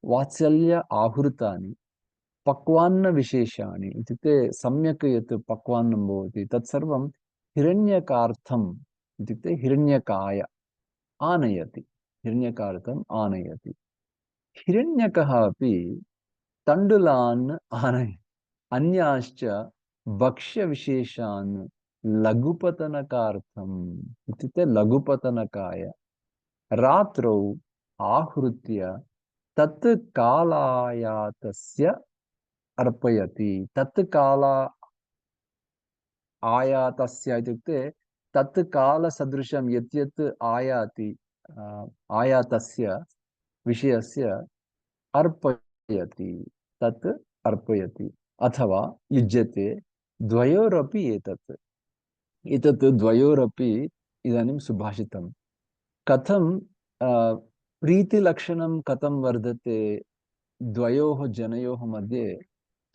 वात्सल्य आहृतानि पक्वान्नविशेषाणि इत्युक्ते सम्यक् यत् पक्वान्नं भवति तत्सर्वं हिरण्यकार्थम् इत्युक्ते हिरण्यकाय आनयति हिरण्यकार्थम् आनयति हिरण्यकः अपि तण्डुलान् आनयति अन्याश्च भक्ष्यविशेषान् लघुपतनकार्थम् इत्युक्ते लघुपतनकाय रात्रौ आहृत्य तत् कालायातस्य अर्पयति तत् काला आयातस्य इत्युक्ते तत् कालसदृशं यत् यत् आयाति आयातस्य विषयस्य अर्पयति तत् अर्पयति अथवा युज्यते द्वयोरपि एतत् एतत् द्वयोरपि इदानीं सुभाषितं कथं प्रीतिलक्षणं कथं वर्धते द्वयोः जनयोः मध्ये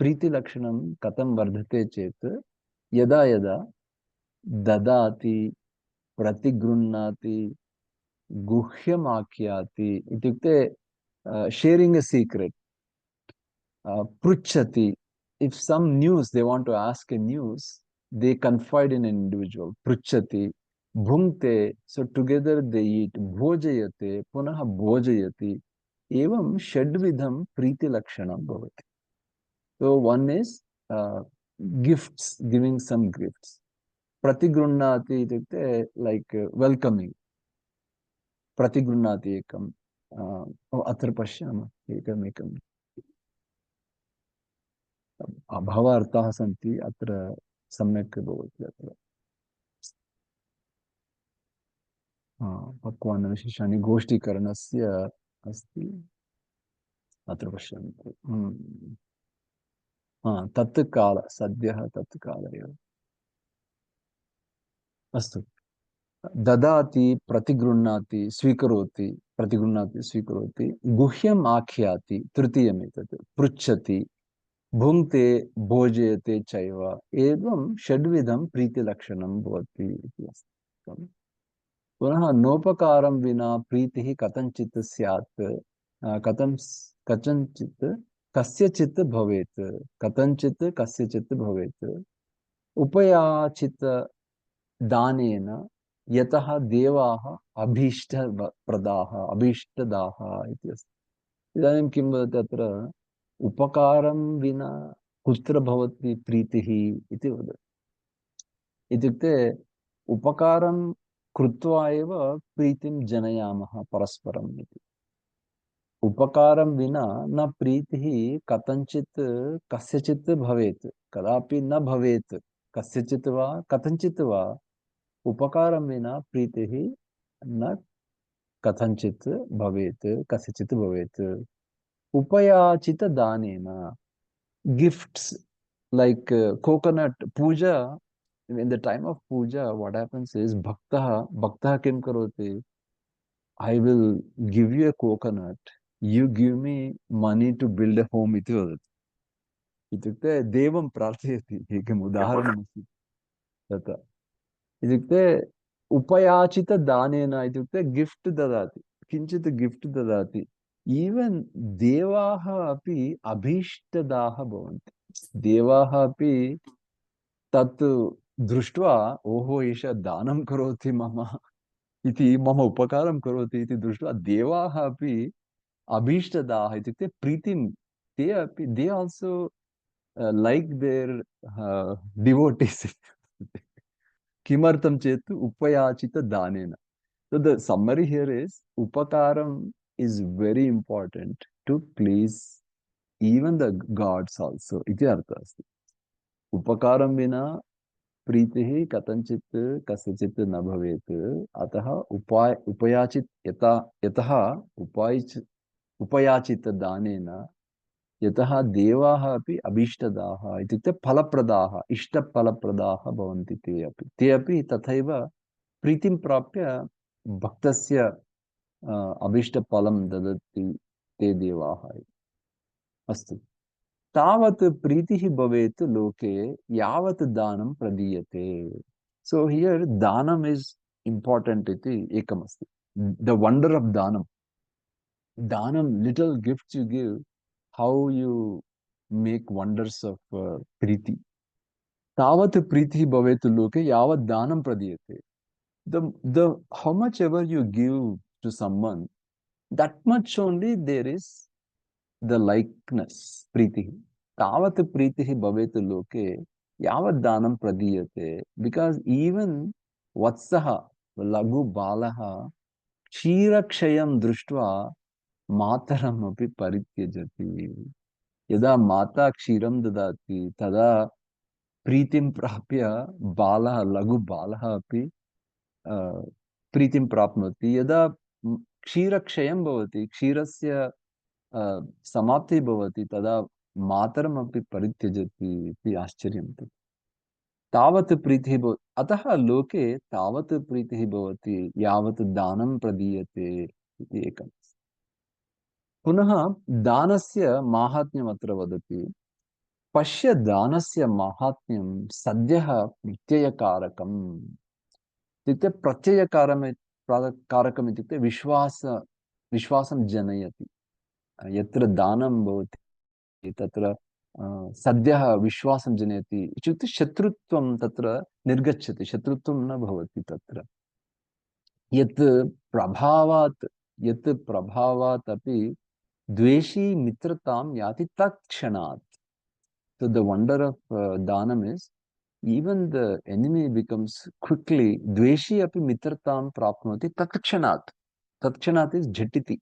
प्रीतिलक्षणं कथं वर्धते चेत् यदा यदा ददाति प्रतिगृह्णाति गुह्यमाख्याति इत्युक्ते Tshering a secret pruchati if some news they want to ask a news they confide in an individual pruchati bhunkte so together they eat bhojayate punah bhojayati evam षड्विधं प्रीति लक्षणं भवति so one is gifts giving some gifts प्रतिगृह्णाति इत्युक्ते like welcoming प्रतिगृह्णाति एकं अत्र पश्यामः एकमेकं बहवः अर्थाः सन्ति अत्र सम्यक् भवति अत्र पक्वान्नविशेषाणि गोष्ठीकरणस्य अस्ति अत्र पश्यन्तु तत् काल सद्यः तत् काल एव अस्तु ददाति प्रतिगृह्णाति स्वीकरोति प्रतिगृह्णाति स्वीकरोति गुह्यम् आख्याति तृतीयम् एतत् पृच्छति भुङ्क्ते भोजयते चैव एवं षड्विधं प्रीतिलक्षणं भवति इति अस्ति पुनः नोपकारं विना प्रीतिः कथञ्चित् स्यात् कथं कथञ्चित् कस्यचित् भवेत् कथञ्चित् कस्यचित् भवेत् उपयाचित दानेन यतः देवाः अभीष्टप्रदाः अभीष्टदाः इति अस्ति इदानीं किं वदति अत्र उपकारं विना कुत्र भवति प्रीतिः इति वदति इत्युक्ते उपकारं कृत्वा एव प्रीतिं जनयामः परस्परम् इति उपकारं विना न प्रीतिः कथञ्चित् कस्यचित् भवेत् कदापि न भवेत् कस्यचित् वा कथञ्चित् वा उपकारं विना प्रीतिः न कथञ्चित् भवेत् कस्यचित् भवेत् उपयाचित दानेन gifts like coconut puja in the time of puja what happens is bhaktah kim karoti I will give you a coconut you give me money to build a home iti vadati इत्युक्ते देवं प्रार्थयति एकम् उदाहरणमस्ति तथा इत्युक्ते उपयाचितदानेन इत्युक्ते gift ददाति किञ्चित् gift ददाति even देवाः अपि अभीष्टदाः भवन्ति देवाः अपि तत् दृष्ट्वा ओहो एषः दानं करोति मम इति मम उपकारं करोति इति दृष्ट्वा देवाः अपि अभीष्टदाः इत्युक्ते प्रीतिं ते अपि they also like their devotees किमर्थं चेत् उपयाचित दानेन so the summary here is upakaram is very important to please even the gods also इति अर्थः अस्ति उपकारं विना प्रीतिः कथञ्चित् कस्यचित् न भवेत् अतः उपयाचित यतः उपयाचित दानेन यतः देवाः अपि अभीष्टदाः इत्युक्ते फलप्रदाः इष्टफलप्रदाः भवन्ति ते अपि तथैव प्रीतिं प्राप्य भक्तस्य अभीष्टफलं ददति ते देवाः अस्तु तावत् प्रीतिः भवेत् लोके यावत् दानं प्रदीयते सो हियर् दानम् इस् इम्पार्टेण्ट् इति एकमस्ति द वण्डर् आफ् दानं Danam, little gifts you give, how you make wonders of priti. Tavat priti bhavetu loke yavat danam pradiyate. The how much ever you give to someone, that much only there is the likeness, priti. Tavat priti bhavetu loke yavat danam pradiyate. Because even vatsaha, lagu balaha, क्षीरक्षयं दृष्ट्वा मातरमपि परित्यजति. यदा माता क्षीरं ददाति तदा प्रीतिं प्राप्य बालः, लघु बालः अपि प्रीतिं प्राप्नोति. यदा क्षीरक्षयं भवति, क्षीरस्य समाप्तिः भवति, तदा मातरमपि परित्यजति इति आश्चर्यं तत्. तावत् प्रीतिः भवति. अतः लोके तावत् प्रीतिः भवति यावत् दानं प्रदीयते इति एकम्. पुनः दानस्य माहात्म्यम् अत्र वदति. पश्य दानस्य माहात्म्यं सद्यः प्रत्ययकारकम्. इत्युक्ते कारकम् इत्युक्ते विश्वासं जनयति. यत्र दानं भवति तत्र सद्यः विश्वासं जनयति इत्युक्ते शत्रुत्वं तत्र निर्गच्छति, शत्रुत्वं न भवति तत्र. यत् प्रभावात् अपि द्वेषी मित्रतां याति तत्क्षणात्. So the wonder of Danam is even the enemy becomes quickly dveshi api mitratam prapnoti tatkshanat. Tatkshanat is jhatiti.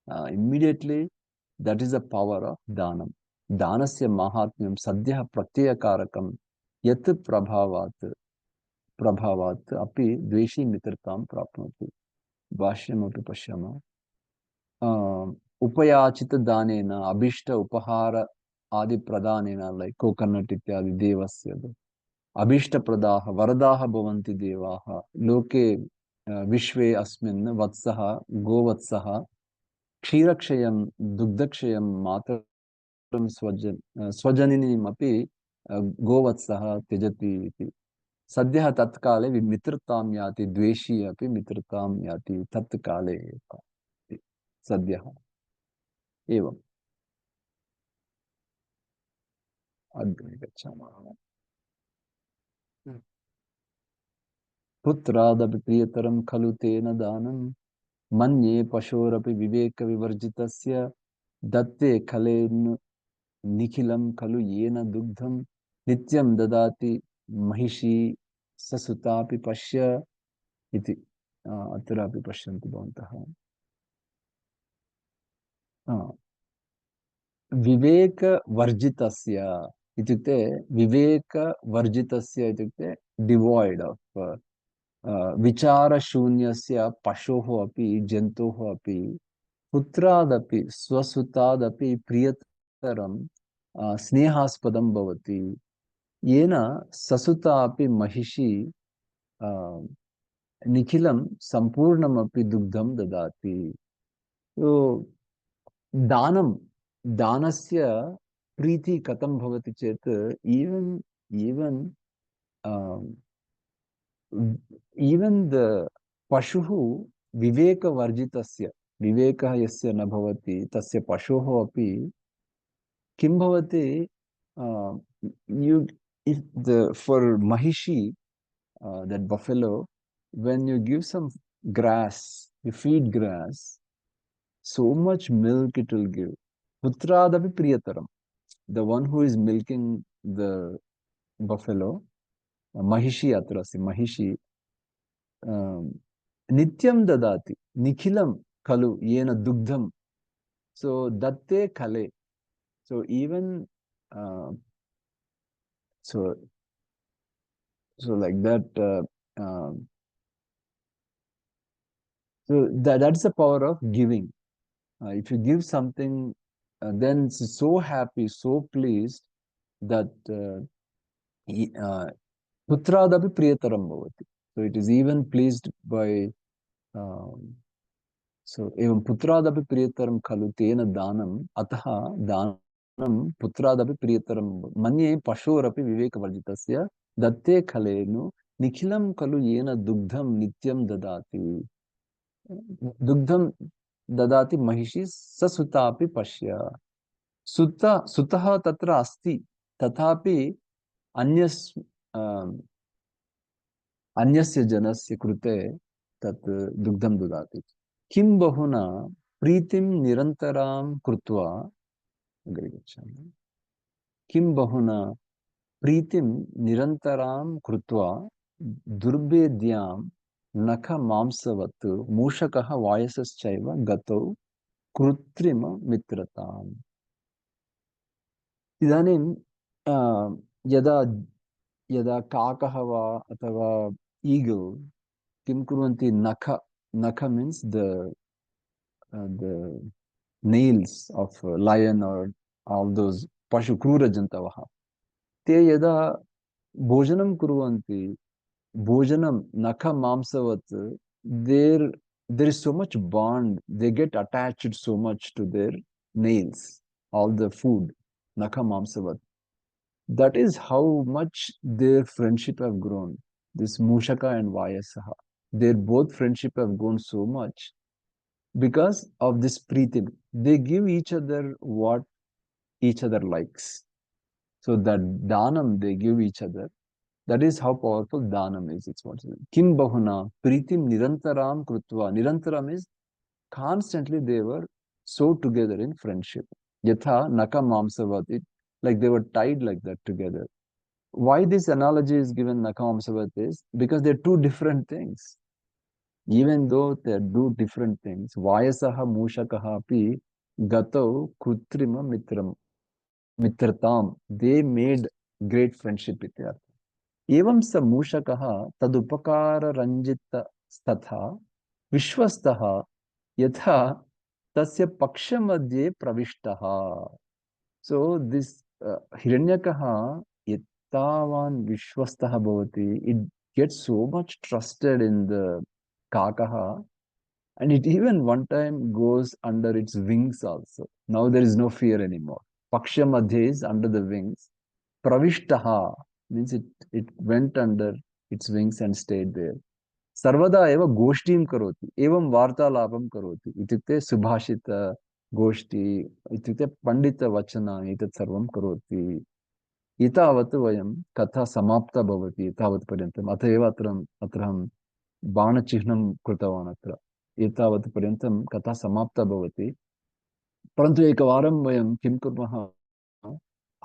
Immediately, that is the power of Danam. Danasya mahatmyam sadyah pratyayakarakam yat prabhavat api dveshi mitratam prapnoti. Bhashyam api pashyama. उपयाचित दानेन अभिष्ट उपहार आदि प्रदानेन, like coconut इत्यादि देवस्य अभिष्ट प्रदाः वरदाः भवन्ति देवाः लोके विश्वे अस्मिन् वत्सः गोवत्सः क्षीरक्षयं दुग्धक्षयं मातरं स्वजनिनीम् अपि गोवत्सः त्यजति इति. सद्यः तत्काले मित्रतां याति, द्वेषी अपि मित्रतां याति तत्काले सद्यः. एवम् अग्रे गच्छामः. पुत्रादपि प्रियतरं खलु तेन दानं मन्ये पशोरपि विवेकविवर्जितस्य दत्ते खलेन निखिलं खलु येन दुग्धं नित्यं ददाति महिषी ससुतापि पश्य इति. अत्रापि पश्यन्तु भवन्तः. विवेकवर्जितस्य इत्युक्ते विवेकवर्जितस्य इत्युक्ते डिवॉइड ऑफ विचारशून्यस्य पशोः अपि जन्तोः अपि पुत्रादपि स्वसुतादपि प्रियतरं स्नेहास्पदं भवति येन ससुता अपि महिषी निखिलं सम्पूर्णमपि दुग्धं ददाति. तो दानं, दानस्य प्रीति कथं भवति चेत् even the पशुः विवेकवर्जितस्य, विवेकः यस्य न भवति तस्य पशोः अपि किं भवति, you if the for mahishi, that buffalo, when you give some grass, you feed grass, so much milk it will give. Putradapi priyataram, the one who is milking the buffalo, mahishi atrasi, mahishi, nityam dadati, nikhilam kalu yena dugdham. So datte kale. So even so like that. So that's the power of giving. If you give something, then it's so happy, so pleased that putradapi priyataram bhavati. So it is even pleased by. So evam putradapi priyataram khalu tena danam ataha danam putradapi priyataram manye pashorapi vivekavarjitasya datte khalenu nikhilam kalu yena dugdham nityam dadati. Dugdham ददाति महिषी ससुतापि पश्य। सुतः तत्र अस्ति, तथापि अन्यस् अन्यस्य जनस्य कृते तत् दुग्धं ददाति। किं बहुना प्रीतिं निरन्तरां कृत्वा, अग्रे गच्छामि। किं बहुना प्रीतिं निरन्तरां कृत्वा दुर्भेद्यां नखमांसवत् मूषकः वायसश्चैव गतौ कृत्रिममित्रताम्। इदानीं यदा यदा काकः वा अथवा ईगल् किं कुर्वन्ति, नख means the nails of a lion or all those pashu krurajantavah, te yada bhojanam kurvanti, bhojanam nakha mamsavat, there there is so much bond, they get attached so much to their nails, all the food, nakha mamsavat. That is how much their friendship have grown, this Mushaka and Vayasaha, their both friendship have grown so much because of this preetim. They give each other what each other likes. So that danam they give each other. That is how powerful danam is. It's what Kim bahuna pritim nirantaram krutva. Nirantaram is constantly they were so together in friendship. Yatha naka mamsavat. Like they were tied like that together. Why this analogy is given naka mamsavat is because they're two different things. Even though they do different things, Vayasaha Mushakaha api Gatau Kutrima Mitratam, they made great friendship with her. Evam sa Mushakaha Tadupakara Ranjita Statha Vishwastaha Yatha Tasya Paksha Madhye Pravishtaha. So this Hiranyakaha Yattavan Vishwastaha Bhavati, it gets so much trusted in the Kakaha, and it even one time goes under its wings also. Now there is no fear anymore. Paksha Madhya is under the wings. Pravishtaha means it went under its wings and stayed there. Sarvada eva goshtim karoti, evam vartalapam karoti. Itukte subhashita goshti, itukte pandita vachana, etat sarvam karoti. एतावत् वयं कथा समाप्ता भवति एतावत् पर्यन्तम् अत एव अत्र बाणचिह्नं कृतवान् अत्र एतावत् पर्यन्तं कथा समाप्ता भवति परन्तु एकवारं वयं किं कुर्मः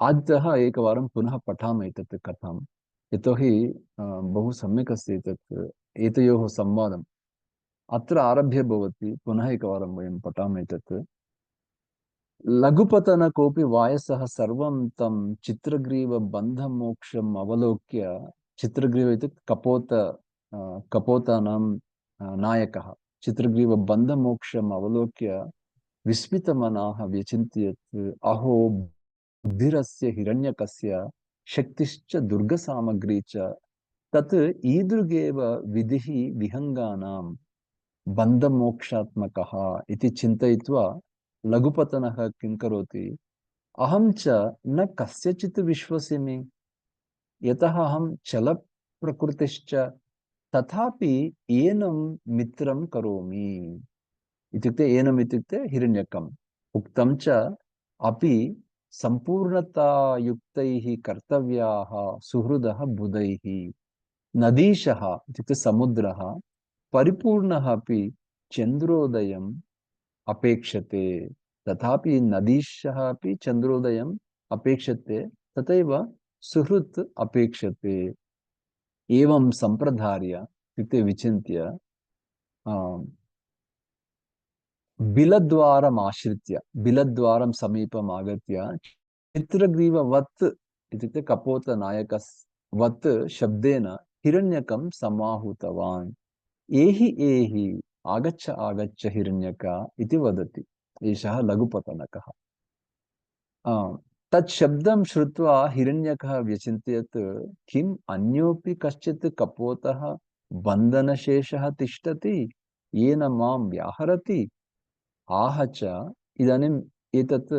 आद्यः एकवारं पुनः पठामः एतत् कथां यतोहि बहु सम्यक् अस्ति एतत् एतयोः संवादम् अत्र आरभ्य भवति पुनः एकवारं वयं पठामः एतत् लघुपतनकोऽपि वायसः सर्वं तं चित्रग्रीवबन्धमोक्षम् अवलोक्य चित्रग्रीव इत्युक्ते कपोतानां नायकः चित्रग्रीवबन्धमोक्षम् अवलोक्य विस्मितमनाः व्यचिन्तयत् अहो बुद्धिरस्य हिरण्यकस्य शक्तिश्च दुर्गसामग्री च तत् ईदृगेव विधिः विहङ्गानां बन्धमोक्षात्मकः इति चिन्तयित्वा लघुपतनः किं करोति अहं च न कस्यचित् विश्वसिमि यतः अहं चलप्रकृतिश्च तथापि एनं मित्रं करोमि इत्युक्ते एनम् इत्युक्ते हिरण्यकम् उक्तं च अपि सम्पूर्णतायुक्तैः कर्तव्याः सुहृदः बुधैः नदीशः इत्युक्ते समुद्रः परिपूर्णः अपि चन्द्रोदयम् अपेक्षते तथापि नदीशः अपि चन्द्रोदयम् अपेक्षते तथैव सुहृत् अपेक्षते एवं सम्प्रधार्य इत्युक्ते विचिन्त्य बिलद्वारम् आश्रित्य बिलद्वारं समीपम् आगत्य चित्रग्रीववत् इत्युक्ते कपोतनायकवत् शब्देन हिरण्यकं समाहूतवान् एहि एहि आगच्छ आगच्छ हिरण्यक इति वदति एषः लघुपतनकः तत् शब्दं श्रुत्वा हिरण्यकः व्यचिन्तयत् किम् अन्योपि कश्चित् कपोतः बन्धनशेषः तिष्ठति येन मां व्याहरति आह च इदानीम् एतत्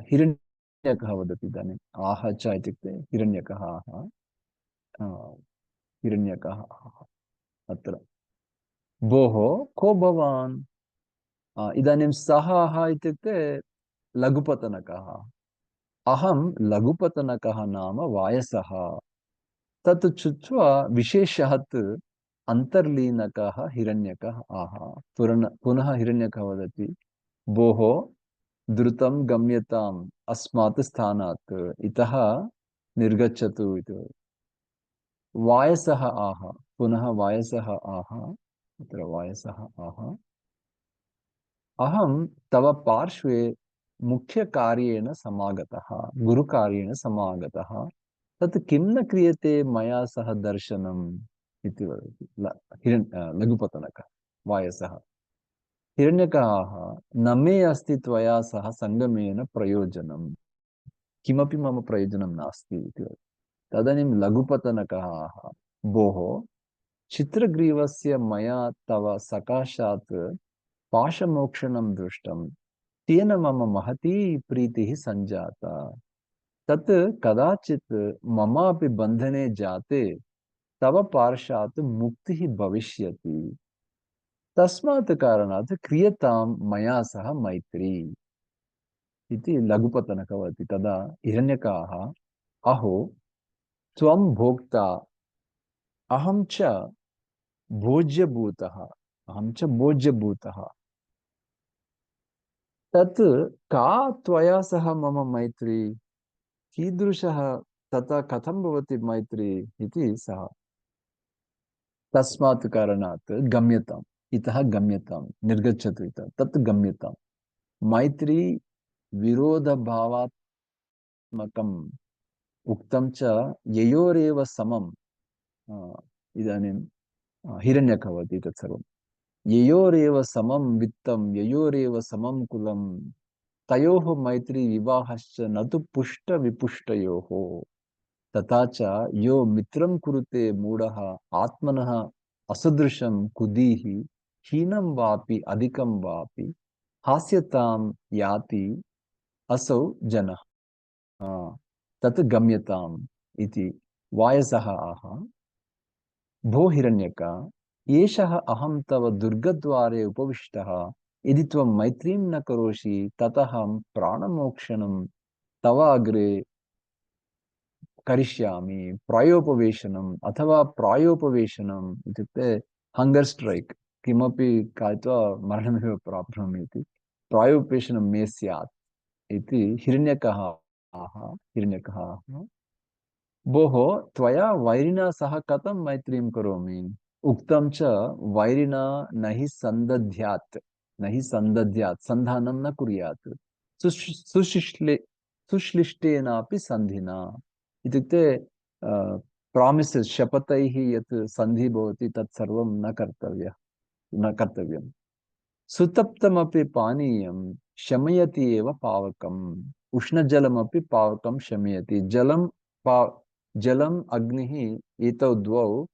हिरण्यकः वदति इदानीम् आह च इत्युक्ते हिरण्यकः आह हिरण्यकः आह अत्र भोः को भवान् इदानीं सः इत्युक्ते लघुपतनकः। अहं लघुपतनकः नाम वायसः। तत् श्रुत्वा विशेषात् अन्तर्लीनकः हिरण्यकः आह। पुनः हिरण्यकः वदति, भोः द्रुतं गम्यताम् अस्मात् स्थानात्, इतः निर्गच्छतु इति। वायसः आह, पुनः वायसः आह, अत्र वायसः आह, अहं तव पार्श्वे मुख्यकार्येण समागतः, गुरुकार्येण समागतः। तत् किं न क्रियते मया सह दर्शनम् इति वदति लघुपतनकः वायसः। हिरण्यकः, न मे अस्ति त्वया सह सङ्गमेन प्रयोजनं, किमपि मम प्रयोजनं नास्ति इति वदति। तदानीं लघुपतनकः, भोः चित्रग्रीवस्य मया तव सकाशात् पाशमोक्षणं दृष्टं, तेन मम महती प्रीतिः सञ्जाता। तत् कदाचित् ममापि बन्धने जाते तव पार्श्वात् मुक्तिः भविष्यति। तस्मात् कारणात् क्रियतां मया सह मैत्री इति लघुपतनकः वदति। तदा हिरण्यकः, अहो त्वं भोक्ता, अहं च भोज्यभूतः, अहं च भोज्यभूतः। तत् का त्वया सह मम मैत्री, कीदृशः, तथा कथं भवति मैत्री इति सः। तस्मात् कारणात् गम्यताम्, इतः गम्यताम्, निर्गच्छतु इतः, तत् गम्यताम्। मैत्री विरोधभावात्मकम् उक्तं च ययोरेव समम्। इदानीं हिरण्यकः वदति तत्सर्वं। ययोरेव समं वित्तं, ययोरेव समं कुलं, तयोः मैत्री विवाहश्च न तु पुष्टविपुष्टयोः। तथा च यो मित्रं कुरुते मूढः आत्मनः असदृशं कुदीः, हीनं वापि अधिकं वापि हास्यतां याति असौ जनः। तत् गम्यताम् इति। वायसः आह, भो हिरण्यक, एषः अहं तव दुर्गद्वारे उपविष्टः, यदि त्वं मैत्रीं न करोषि ततः प्राणमोक्षणं तव अग्रे करिष्यामि। प्रायोपवेशनम् अथवा प्रायोपवेशनम् इत्युक्ते हंगर् स्ट्रैक्, किमपि खादित्वा मरणमेव प्राप्नोमि इति। प्रायोपवेशनं मे स्यात् इति हिरण्यकः आह, हिरण्यकः आह, भोः त्वया वैरिणा सह कथं मैत्रीं करोमि। उक्तं च वैरिणा न हि सन्दध्यात्, न हि सन्दध्यात्, सन्धानं न कुर्यात्, सुशिष्ले सुश्लिष्टेनापि सन्धिना इत्युक्ते प्रामिसेस्, शपथैः यत् सन्धि भवति तत् सर्वं न कर्तव्यम्। सुतप्तमपि पानीयं शमयति एव पावकम्, उष्णजलमपि पावकं शमयति। पा जलम् अग्निः, एतौ द्वौ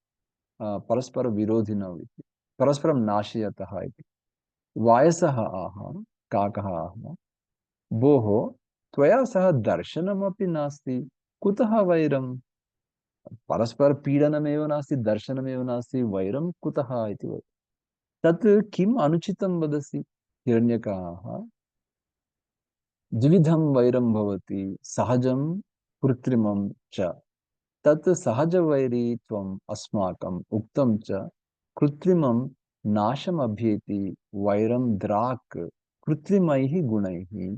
परस्परविरोधिनौ इति, परस्परं नाशयतः इति। वायसः आह, काकः आह, भोः त्वया सह दर्शनमपि नास्ति, कुतः वैरम्। परस्परपीडनमेव नास्ति, दर्शनमेव नास्ति, वैरं कुतः इति वदति। तत् किम् अनुचितं वदसि। हिरण्यकः, द्विविधं वैरं भवति, सहजं कृत्रिमं च। तत् सहजवैरी त्वम् अस्माकम्, उक्तं च कृत्रिमं नाशमभ्येति वैरं द्राक् कृत्रिमैः गुणैः।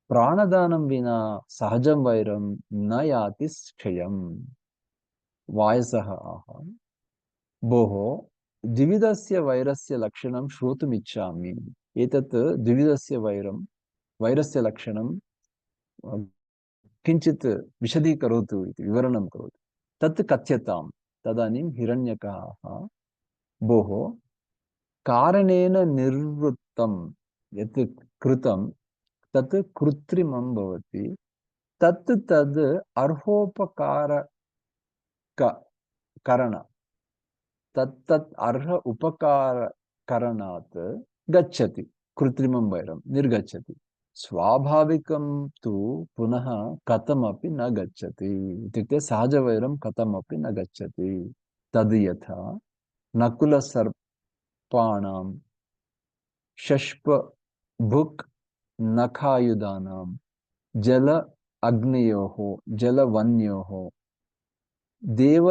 प्राणदानं विना सहजं वैरं न याति क्षयम्। वायसः आह, भोः द्विविधस्य वैरस्य लक्षणं श्रोतुमिच्छामि। एतत् द्विविधस्य वैरस्य लक्षणं किञ्चित् विशदीकरोतु इति, विवरणं करोतु। तत् कथ्यताम्। तदानीं हिरण्यकः, भोः कारणेन निर्वृत्तं यत् कृतं तत् कृत्रिमं भवति, तद् अर्होपकारक करण, तत् अर्ह उपकार करणात् गच्छति, कृत्रिमं वैरं निर्गच्छति। स्वाभाविकं तु पुनः कथमपि न गच्छति, इत्युक्ते सहजवैरं कथमपि न गच्छति। तद् यथा नकुलसर्पाणां शष्प भुक् नखायुधानां जल अग्नयोः जलवन्योः देव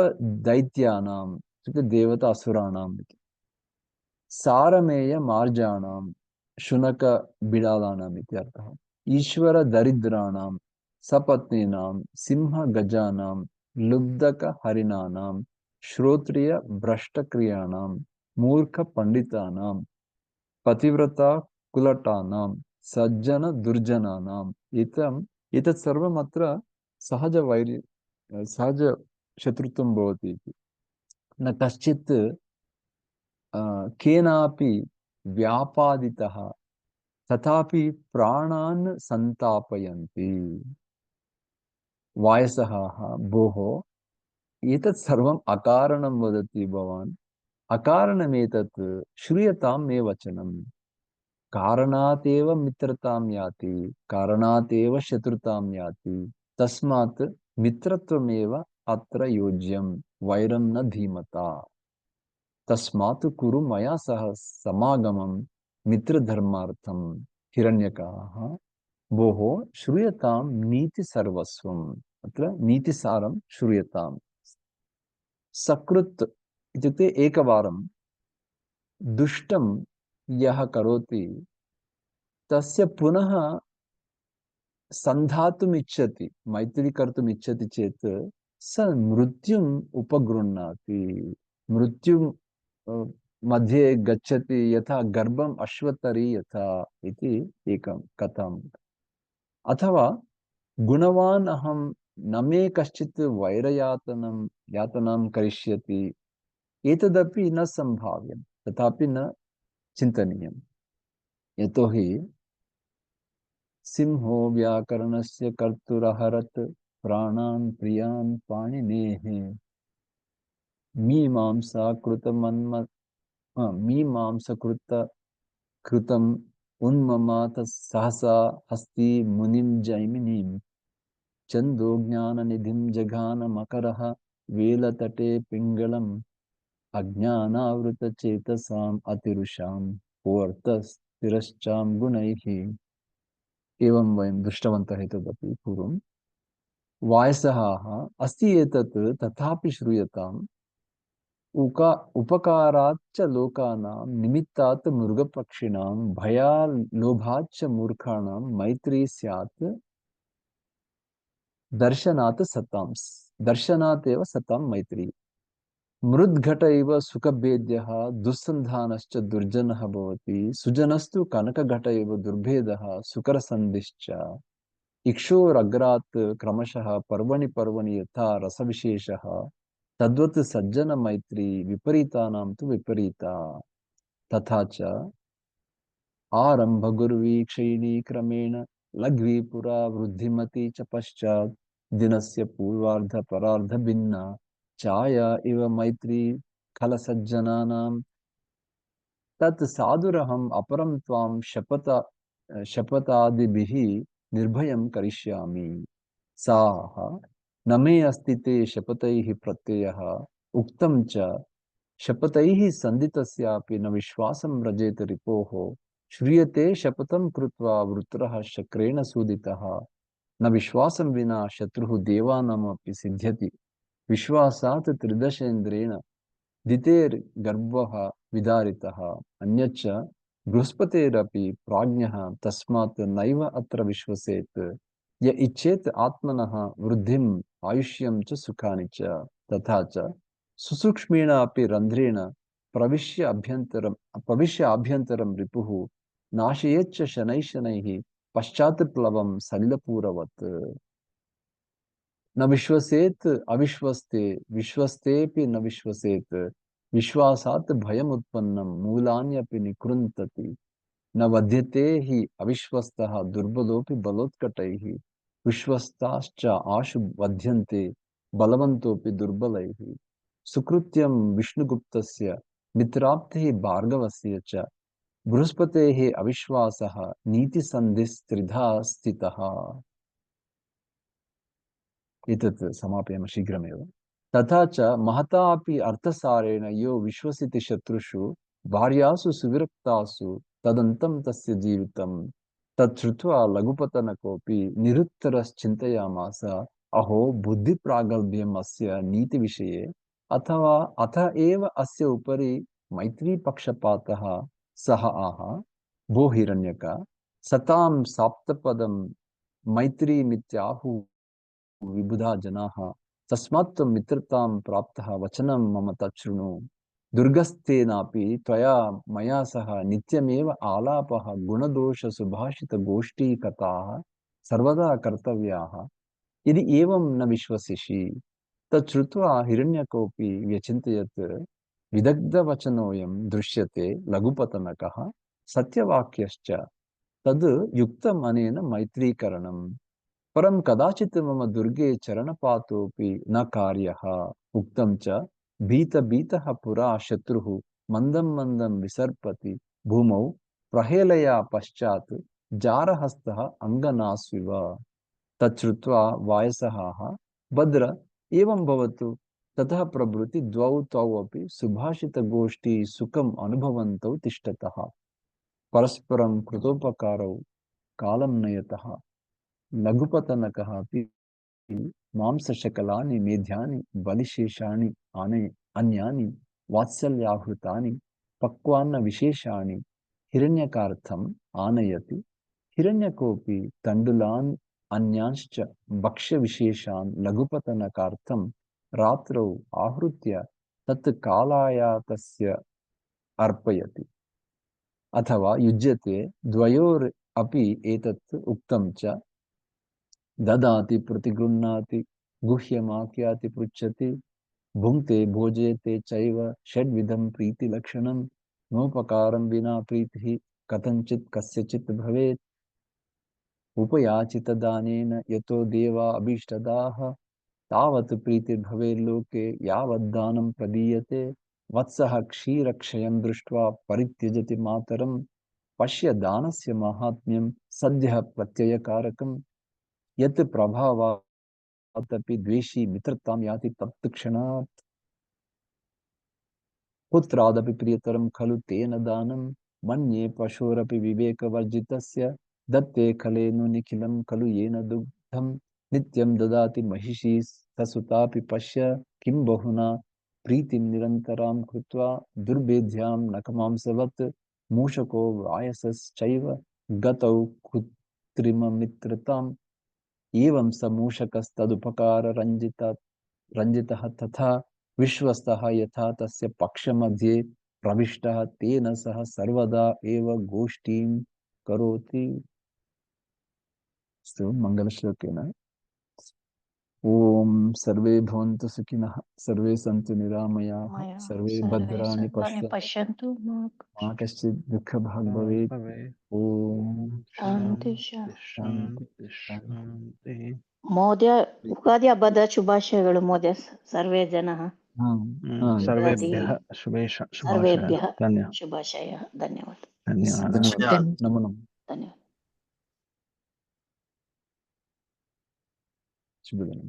दैत्यानाम् इत्युक्ते देवता असुराणाम् इति सारमेय मार्जाणां शुनक बिडालानाम् इति अर्थः ईश्वर दरिद्राणां सपत्नीनां सिंह गजानां लुब्धक हरिणानां श्रोत्रिय भ्रष्टक्रियाणां मूर्ख पंडितानां पतिव्रता कुलटानां सज्जन दुर्जनानाम् एतत् सर्वम् अत्र सहज वैरि सहज शत्रुत्वं भवति इति न कश्चित् केनापि व्यापादितः तथापि प्राणान् संतापयन्ति वायसः भोः एतत् सर्वम् अकारणं वदति भवान् अकारणमेतत् श्रूयतां मे वचनम् कारणातेव मित्रतां याति कारणातेव शत्रुतां याति तस्मात् मित्रत्वमेव अत्र योज्यं वैरं न धीमता तस्मात् कुरु मया सह समागमं मित्रधर्मार्थं हिरण्यकाः भोः श्रूयतां नीति सर्वस्वम् अत्र नीतिसारं श्रूयताम् सकृत् इत्युक्ते एकवारं दुष्टं यः करोति तस्य पुनः सन्धातुम् इच्छति मैत्री कर्तुम् इच्छति चेत् स मृत्युम् उपगृह्णाति मृत्युं मध्ये गच्छति यथा गर्भम् अश्वतरी यथा इति एकं कथाम् अथवा गुणवान् अहं न मे कश्चित् वैरयातनं यातनां करिष्यति एतदपि न सम्भाव्यं तथापि न चिन्तनीयं यतोहि सिंहो व्याकरणस्य कर्तुरहरत् प्राणान् प्रियान् पाणिनेः मीमांसा कृतमन्म मीमांसकृत कृतम् उन्ममाथ सहसा हस्ती मुनिं जैमिनीं चन्दो ज्ञाननिधिं जघान मकरः वेलतटे पिङ्गलम् अज्ञानावृतचेतसाम् अतिरुषां कोऽर्थस्थिरश्चां गुणैः एवं वयं दृष्टवन्तः एतदपि पूर्वं वायसः अस्ति एतत् तथापि श्रूयताम् उपकाराच्च लोकानां निमित्तात् मृगपक्षिणां भयालोभाच्च मूर्खाणां मैत्री स्यात् दर्शनात् एव सतां मैत्री मृद्घट इव सुखभेद्यः दुस्सन्धानश्च दुर्जनः भवति सुजनस्तु कनकघट इव दुर्भेदः सुकरसन्धिश्च इक्षोरग्रात् क्रमशः पर्वणि पर्वणि यथा रसविशेषः तद्वत् सज्जन मैत्री विपरीतानां तु विपरीता तथा च आरंभ गुर्वी क्षयिणी क्रमेण लघ्वी पुरा वृद्धिमती च पश्चात् दिनस्य पूर्वार्ध परार्ध भिन्ना छाया इव मैत्री खल सज्जनानां तत् साधुरहम् अपरं त्वां शपथादिभिः निर्भयं करिष्यामि साः न मे अस्ति ते शपथैः प्रत्ययः उक्तं च शपथैः संदितस्यापि न विश्वासं व्रजेत रिपोः श्रूयते शपथं कृत्वा वृत्रः शक्रेण सूदितः न विश्वासं विना शत्रुः देवानामपि सिद्ध्यति विश्वासात् त्रिदशेन्द्रेण दितेर्गर्भः विदारितः अन्यच्च बृहस्पतेरपि प्राज्ञः तस्मात् नैव अत्र विश्वसेत् य इच्छेत् आत्मनः वृद्धिम् आयुष्यं च सुखानि च तथा च सुसूक्ष्मेण अपि रन्ध्रेण प्रविश्य आभ्यन्तरं रिपुः नाशयेच्च शनैः शनैः पश्चात् प्लवं सलिलपूरवत् न विश्वसेत् अविश्वस्ते विश्वस्तेऽपि न विश्वसेत् विश्वासात् भयमुत्पन्नं मूलान्यपि निकृन्तति न वध्यते हि अविश्वस्तः दुर्बलोऽपि बलोत्कटैः विश्वस्ताश्च आशु वध्यन्ते बलवन्तोऽपि दुर्बलैः सुकृत्यं विष्णुगुप्तस्य मित्राप्तिः भार्गवस्य च बृहस्पतेः अविश्वासः नीतिसन्धिस्त्रिधा स्थितः एतत् समापयामः शीघ्रमेव तथा च महता अपि अर्थसारेण यो विश्वसिति शत्रुषु भार्यासु सुविरक्तासु तदन्तं तस्य जीवितं तच्छ्रुत्वा लघुपतनकोऽपि निरुत्तरश्चिन्तयामास अहो बुद्धिप्रागल्भ्यम् अस्य नीतिविषये अथवा अथ एव अस्य उपरि मैत्रीपक्षपातः सः आह भो हिरण्यक सतां साप्तपदं मैत्रीमित्याहुः विबुधा जनाः तस्मात् त्वं मित्रतां प्राप्तः वचनं मम तच्छृणु दुर्गस्थेनापि त्वया मया सह नित्यमेव आलापः गुणदोषसुभाषितगोष्ठीकथाः सर्वदा कर्तव्याः यदि एवं न विश्वसिषि तच्छ्रुत्वा हिरण्यकोऽपि व्यचिन्तयत् विदग्धवचनोऽयं दृश्यते लघुपतनकः सत्यवाक्यश्च तद् युक्तम् अनेन मैत्रीकरणम् परं कदाचित् मम दुर्गे चरणपातोऽपि न कार्यः उक्तं च भीतः पुरा शत्रुः मन्दं मन्दं विसर्पति भूमौ प्रहेलया पश्चात् जारहस्तः अङ्गनास्विव तच्छ्रुत्वा वायसहाः भद्र एवं भवतु ततः प्रभृति द्वौ तौ अपि सुभाषितगोष्ठी सुखम् अनुभवन्तौ तिष्ठतः परस्परं कृतोपकारौ कालं नयतः लघुपतनकः अपि मांसशकलानि मेध्यानि बलिशेषाणि अन्यानि वात्सल्याहृतानि पक्वान्नविशेषाणि हिरण्यकार्थम् आनयति हिरण्यकोऽपि तण्डुलान् अन्यांश्च भक्ष्यविशेषान् लघुपतनकार्थं रात्रौ आहृत्य तत् कालायातस्य अर्पयति अथवा युज्यते द्वयोरपि एतत् उक्तं च ददाति प्रतिगृह्णाति गुह्यमाख्याति पृच्छति भुङ्क्ते भोजयते चैव षड्विधं प्रीतिलक्षणं नोपकारं विना प्रीतिः कथञ्चित् कस्यचित् भवेत् उपयाचितदानेन यतो देवा अभीष्टदाः तावत् प्रीतिर्भवेल्लोके यावद्दानं प्रदीयते वत्सः क्षीरक्षयं दृष्ट्वा परित्यजति मातरं पश्य दानस्य माहात्म्यं सद्यः प्रत्ययकारकं यत् प्रभावादपि द्वेषी मित्रतां याति तत्क्षणात् पुत्रादपि प्रियतरं खलु तेन दानं मन्ये पशोरपि विवेकवर्जितस्य दत्ते खलेनु निखिलं खलु येन दुग्धं नित्यं ददाति महिषी ससुतापि पश्य किं बहुना प्रीतिं निरन्तरां कृत्वा दुर्भेद्यां नखमांसवत् मूषको वायसश्चैव गतौ कृत्रिममित्रताम् एवं स मूषकस्तदुपकाररञ्जितः तथा विश्वस्तः यथा तस्य पक्षमध्ये प्रविष्टः तेन सह सर्वदा एव गोष्ठीं करोति मङ्गलश्लोकेन ॐ सर्वे भवन्तु सुखिनः सर्वे सन्तु निरामयाः मया सर्वे सर्वे भद्राणि सर्वाणि पश्यन्तु पश्यन्तु मा मा कश्चित् दुःखभाग् भवेत् ॐ शान्ति शान्ति शान्ति ಮೋದ್ಯ ಉಗಾದಿ ಹಬ್ಬದ ಶುಭಾಶಯಗಳು ಮೋದ್ಯ ಸರ್ವೇ ಜನಃ सर्वेभ्यः ಸರ್ವೇಭ್ಯಃ धन्यवाद ಶುಭಾಶಯ ಧನ್ಯವಾದ धन्यवाद नमो नमः ಧನ್ಯವಾದ शुभदिनं